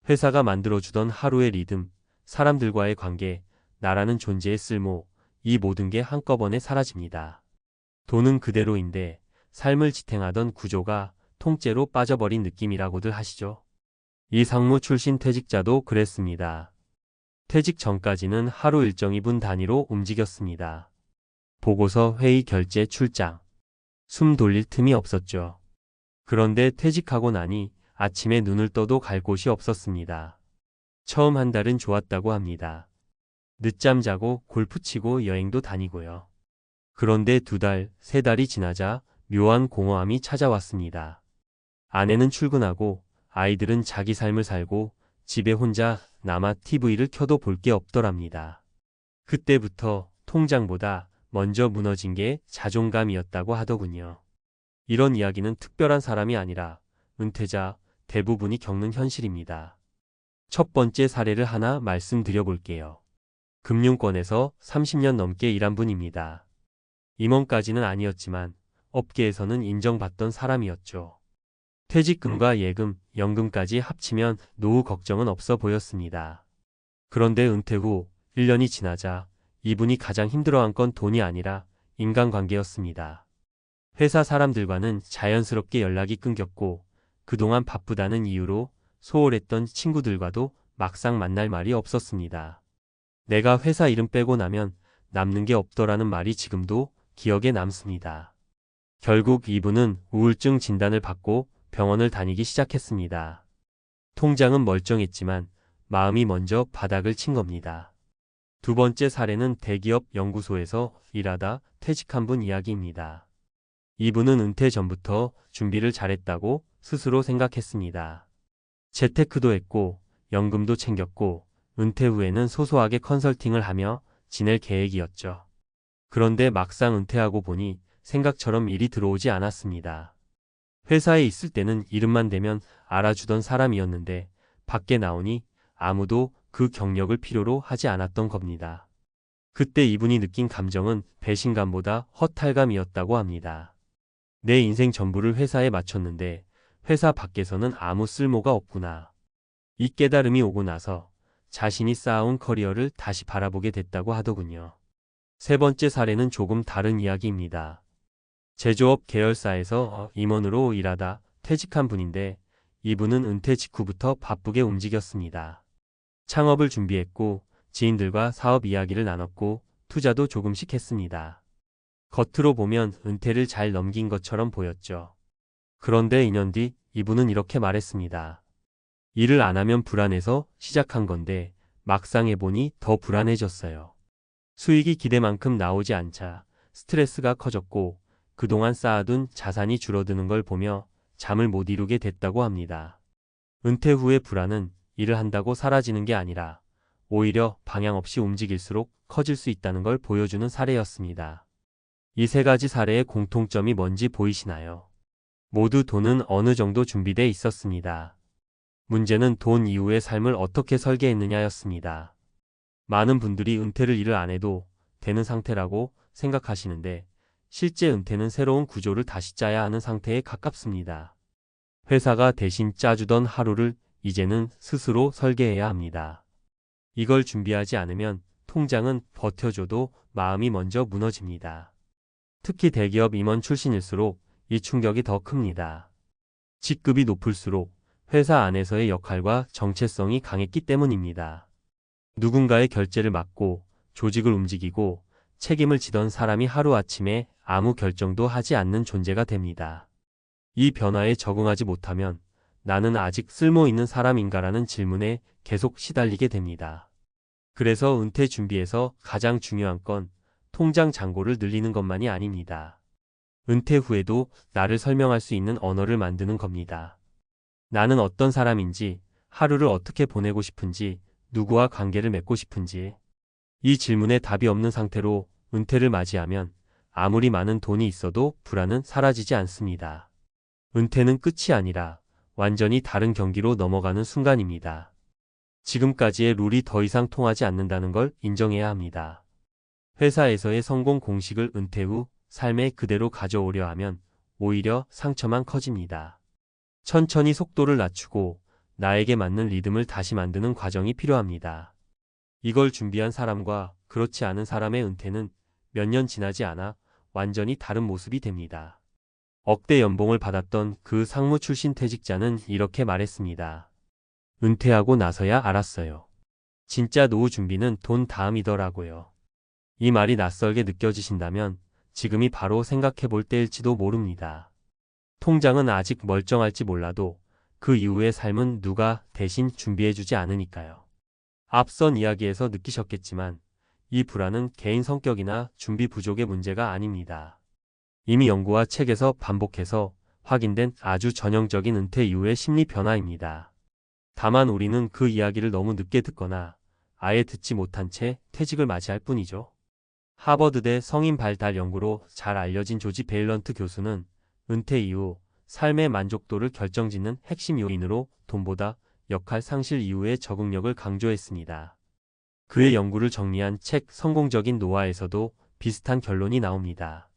회사가 만들어주던 하루의 리듬, 사람들과의 관계, 나라는 존재의 쓸모, 이 모든 게 한꺼번에 사라집니다. 돈은 그대로인데 삶을 지탱하던 구조가 통째로 빠져버린 느낌이라고들 하시죠. 이 상무 출신 퇴직자도 그랬습니다. 퇴직 전까지는 하루 일정이 분 단위로 움직였습니다. 보고서, 회의, 결제, 출장. 숨 돌릴 틈이 없었죠. 그런데 퇴직하고 나니 아침에 눈을 떠도 갈 곳이 없었습니다. 처음 한 달은 좋았다고 합니다. 늦잠 자고 골프 치고 여행도 다니고요. 그런데 2달, 3달이 지나자 묘한 공허함이 찾아왔습니다. 아내는 출근하고 아이들은 자기 삶을 살고 집에 혼자 남아 TV를 켜도 볼 게 없더랍니다. 그때부터 통장보다 먼저 무너진 게 자존감이었다고 하더군요. 이런 이야기는 특별한 사람이 아니라 은퇴자 대부분이 겪는 현실입니다. 첫 번째 사례를 하나 말씀드려 볼게요. 금융권에서 30년 넘게 일한 분입니다. 임원까지는 아니었지만 업계에서는 인정받던 사람이었죠. 퇴직금과 예금, 연금까지 합치면 노후 걱정은 없어 보였습니다. 그런데 은퇴 후 1년이 지나자 이분이 가장 힘들어한 건 돈이 아니라 인간관계였습니다. 회사 사람들과는 자연스럽게 연락이 끊겼고 그동안 바쁘다는 이유로 소홀했던 친구들과도 막상 만날 말이 없었습니다. 내가 회사 이름 빼고 나면 남는 게 없더라는 말이 지금도 기억에 남습니다. 결국 이분은 우울증 진단을 받고 병원을 다니기 시작했습니다. 통장은 멀쩡했지만 마음이 먼저 바닥을 친 겁니다. 두 번째 사례는 대기업 연구소에서 일하다 퇴직한 분 이야기입니다. 이분은 은퇴 전부터 준비를 잘했다고 스스로 생각했습니다. 재테크도 했고 연금도 챙겼고 은퇴 후에는 소소하게 컨설팅을 하며 지낼 계획이었죠. 그런데 막상 은퇴하고 보니 생각처럼 일이 들어오지 않았습니다. 회사에 있을 때는 이름만 대면 알아주던 사람이었는데 밖에 나오니 아무도 그 경력을 필요로 하지 않았던 겁니다. 그때 이분이 느낀 감정은 배신감보다 허탈감이었다고 합니다. 내 인생 전부를 회사에 맞췄는데 회사 밖에서는 아무 쓸모가 없구나. 이 깨달음이 오고 나서 자신이 쌓아온 커리어를 다시 바라보게 됐다고 하더군요. 세 번째 사례는 조금 다른 이야기입니다. 제조업 계열사에서 임원으로 일하다 퇴직한 분인데 이분은 은퇴 직후부터 바쁘게 움직였습니다. 창업을 준비했고 지인들과 사업 이야기를 나눴고 투자도 조금씩 했습니다. 겉으로 보면 은퇴를 잘 넘긴 것처럼 보였죠. 그런데 2년 뒤 이분은 이렇게 말했습니다. 일을 안 하면 불안해서 시작한 건데 막상 해보니 더 불안해졌어요. 수익이 기대만큼 나오지 않자 스트레스가 커졌고 그동안 쌓아둔 자산이 줄어드는 걸 보며 잠을 못 이루게 됐다고 합니다. 은퇴 후의 불안은 일을 한다고 사라지는 게 아니라 오히려 방향 없이 움직일수록 커질 수 있다는 걸 보여주는 사례였습니다. 이 세 가지 사례의 공통점이 뭔지 보이시나요? 모두 돈은 어느 정도 준비돼 있었습니다. 문제는 돈 이후의 삶을 어떻게 설계했느냐였습니다. 많은 분들이 은퇴를 일을 안 해도 되는 상태라고 생각하시는데 실제 은퇴는 새로운 구조를 다시 짜야 하는 상태에 가깝습니다. 회사가 대신 짜주던 하루를 이제는 스스로 설계해야 합니다. 이걸 준비하지 않으면 통장은 버텨줘도 마음이 먼저 무너집니다. 특히 대기업 임원 출신일수록 이 충격이 더 큽니다. 직급이 높을수록 회사 안에서의 역할과 정체성이 강했기 때문입니다. 누군가의 결제를 맡고 조직을 움직이고 책임을 지던 사람이 하루아침에 아무 결정도 하지 않는 존재가 됩니다. 이 변화에 적응하지 못하면 나는 아직 쓸모 있는 사람인가라는 질문에 계속 시달리게 됩니다. 그래서 은퇴 준비에서 가장 중요한 건 통장 잔고를 늘리는 것만이 아닙니다. 은퇴 후에도 나를 설명할 수 있는 언어를 만드는 겁니다. 나는 어떤 사람인지, 하루를 어떻게 보내고 싶은지, 누구와 관계를 맺고 싶은지. 이 질문에 답이 없는 상태로 은퇴를 맞이하면 아무리 많은 돈이 있어도 불안은 사라지지 않습니다. 은퇴는 끝이 아니라 완전히 다른 경기로 넘어가는 순간입니다. 지금까지의 룰이 더 이상 통하지 않는다는 걸 인정해야 합니다. 회사에서의 성공 공식을 은퇴 후 삶에 그대로 가져오려 하면 오히려 상처만 커집니다. 천천히 속도를 낮추고 나에게 맞는 리듬을 다시 만드는 과정이 필요합니다. 이걸 준비한 사람과 그렇지 않은 사람의 은퇴는 몇 년 지나지 않아 완전히 다른 모습이 됩니다. 억대 연봉을 받았던 그 상무 출신 퇴직자는 이렇게 말했습니다. 은퇴하고 나서야 알았어요. 진짜 노후 준비는 돈 다음이더라고요. 이 말이 낯설게 느껴지신다면 지금이 바로 생각해 볼 때일지도 모릅니다. 통장은 아직 멀쩡할지 몰라도 그 이후의 삶은 누가 대신 준비해주지 않으니까요. 앞선 이야기에서 느끼셨겠지만 이 불안은 개인 성격이나 준비 부족의 문제가 아닙니다. 이미 연구와 책에서 반복해서 확인된 아주 전형적인 은퇴 이후의 심리 변화입니다. 다만 우리는 그 이야기를 너무 늦게 듣거나 아예 듣지 못한 채 퇴직을 맞이할 뿐이죠. 하버드대 성인 발달 연구로 잘 알려진 조지 베일런트 교수는 은퇴 이후 삶의 만족도를 결정짓는 핵심 요인으로 돈보다 역할 상실 이후의 적응력을 강조했습니다. 그의 연구를 정리한 책 성공적인 노화에서도 비슷한 결론이 나옵니다.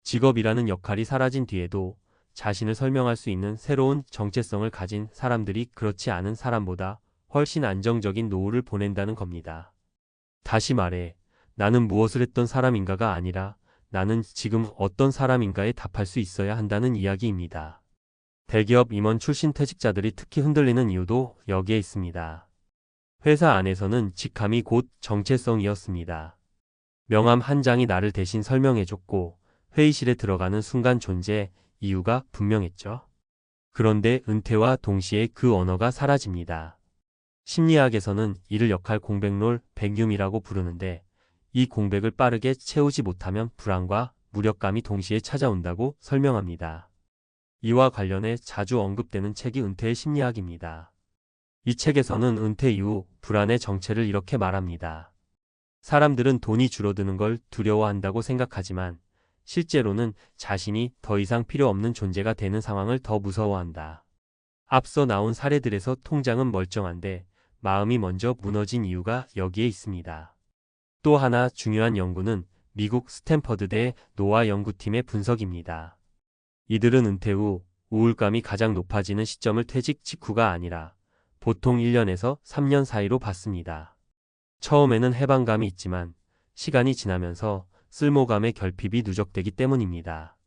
직업이라는 역할이 사라진 뒤에도 자신을 설명할 수 있는 새로운 정체성을 가진 사람들이 그렇지 않은 사람보다 훨씬 안정적인 노후를 보낸다는 겁니다. 다시 말해, 나는 무엇을 했던 사람인가가 아니라 나는 지금 어떤 사람인가에 답할 수 있어야 한다는 이야기입니다. 대기업 임원 출신 퇴직자들이 특히 흔들리는 이유도 여기에 있습니다. 회사 안에서는 직함이 곧 정체성이었습니다. 명함 한 장이 나를 대신 설명해줬고 회의실에 들어가는 순간 존재 이유가 분명했죠. 그런데 은퇴와 동시에 그 언어가 사라집니다. 심리학에서는 이를 역할 공백롤 백륨이라고 부르는데 이 공백을 빠르게 채우지 못하면 불안과 무력감이 동시에 찾아온다고 설명합니다. 이와 관련해 자주 언급되는 책이 은퇴의 심리학입니다. 이 책에서는 은퇴 이후 불안의 정체를 이렇게 말합니다. 사람들은 돈이 줄어드는 걸 두려워한다고 생각하지만 실제로는 자신이 더 이상 필요 없는 존재가 되는 상황을 더 무서워한다. 앞서 나온 사례들에서 통장은 멀쩡한데 마음이 먼저 무너진 이유가 여기에 있습니다. 또 하나 중요한 연구는 미국 스탠퍼드대 노화 연구팀의 분석입니다. 이들은 은퇴 후 우울감이 가장 높아지는 시점을 퇴직 직후가 아니라 보통 1년에서 3년 사이로 봤습니다. 처음에는 해방감이 있지만 시간이 지나면서 쓸모감의 결핍이 누적되기 때문입니다.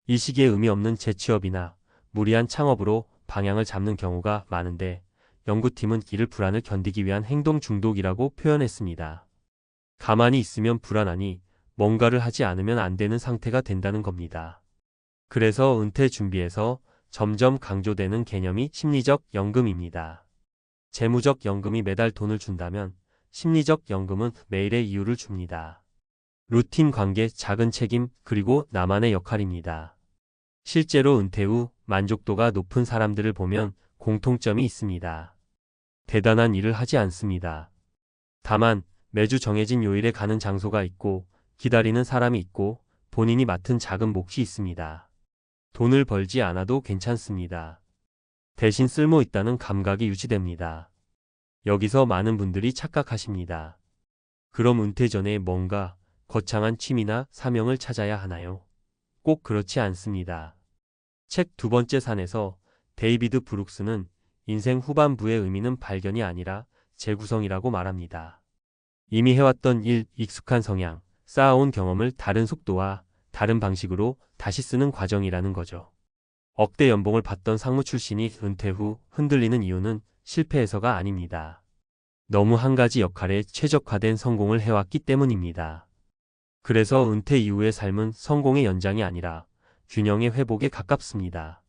이 시기에 의미 없는 재취업이나 무리한 창업으로 방향을 잡는 경우가 많은데 연구팀은 이를 불안을 견디기 위한 행동 중독이라고 표현했습니다. 가만히 있으면 불안하니 뭔가를 하지 않으면 안 되는 상태가 된다는 겁니다. 그래서 은퇴 준비에서 점점 강조되는 개념이 심리적 연금입니다. 재무적 연금이 매달 돈을 준다면 심리적 연금은 매일의 이유를 줍니다. 루틴 관계, 작은 책임, 그리고 나만의 역할입니다. 실제로 은퇴 후 만족도가 높은 사람들을 보면 공통점이 있습니다. 대단한 일을 하지 않습니다. 다만 매주 정해진 요일에 가는 장소가 있고 기다리는 사람이 있고 본인이 맡은 작은 몫이 있습니다. 돈을 벌지 않아도 괜찮습니다. 대신 쓸모 있다는 감각이 유지됩니다. 여기서 많은 분들이 착각하십니다. 그럼 은퇴 전에 뭔가 거창한 취미나 사명을 찾아야 하나요? 꼭 그렇지 않습니다. 책 두 번째 산에서 데이비드 브룩스는 인생 후반부의 의미는 발견이 아니라 재구성이라고 말합니다. 이미 해왔던 일, 익숙한 성향, 쌓아온 경험을 다른 속도와 다른 방식으로 다시 쓰는 과정이라는 거죠. 억대 연봉을 받던 상무 출신이 은퇴 후 흔들리는 이유는 실패해서가 아닙니다. 너무 한 가지 역할에 최적화된 성공을 해왔기 때문입니다. 그래서 은퇴 이후의 삶은 성공의 연장이 아니라 균형의 회복에 가깝습니다.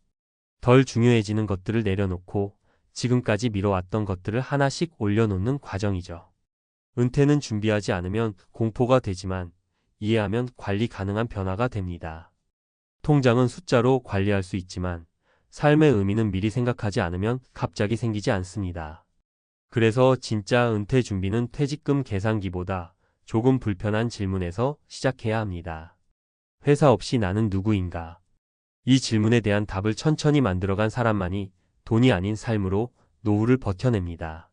덜 중요해지는 것들을 내려놓고 지금까지 미뤄왔던 것들을 하나씩 올려놓는 과정이죠. 은퇴는 준비하지 않으면 공포가 되지만 이해하면 관리 가능한 변화가 됩니다. 통장은 숫자로 관리할 수 있지만 삶의 의미는 미리 생각하지 않으면 갑자기 생기지 않습니다. 그래서 진짜 은퇴 준비는 퇴직금 계산기보다 조금 불편한 질문에서 시작해야 합니다. 회사 없이 나는 누구인가? 이 질문에 대한 답을 천천히 만들어간 사람만이 돈이 아닌 삶으로 노후를 버텨냅니다.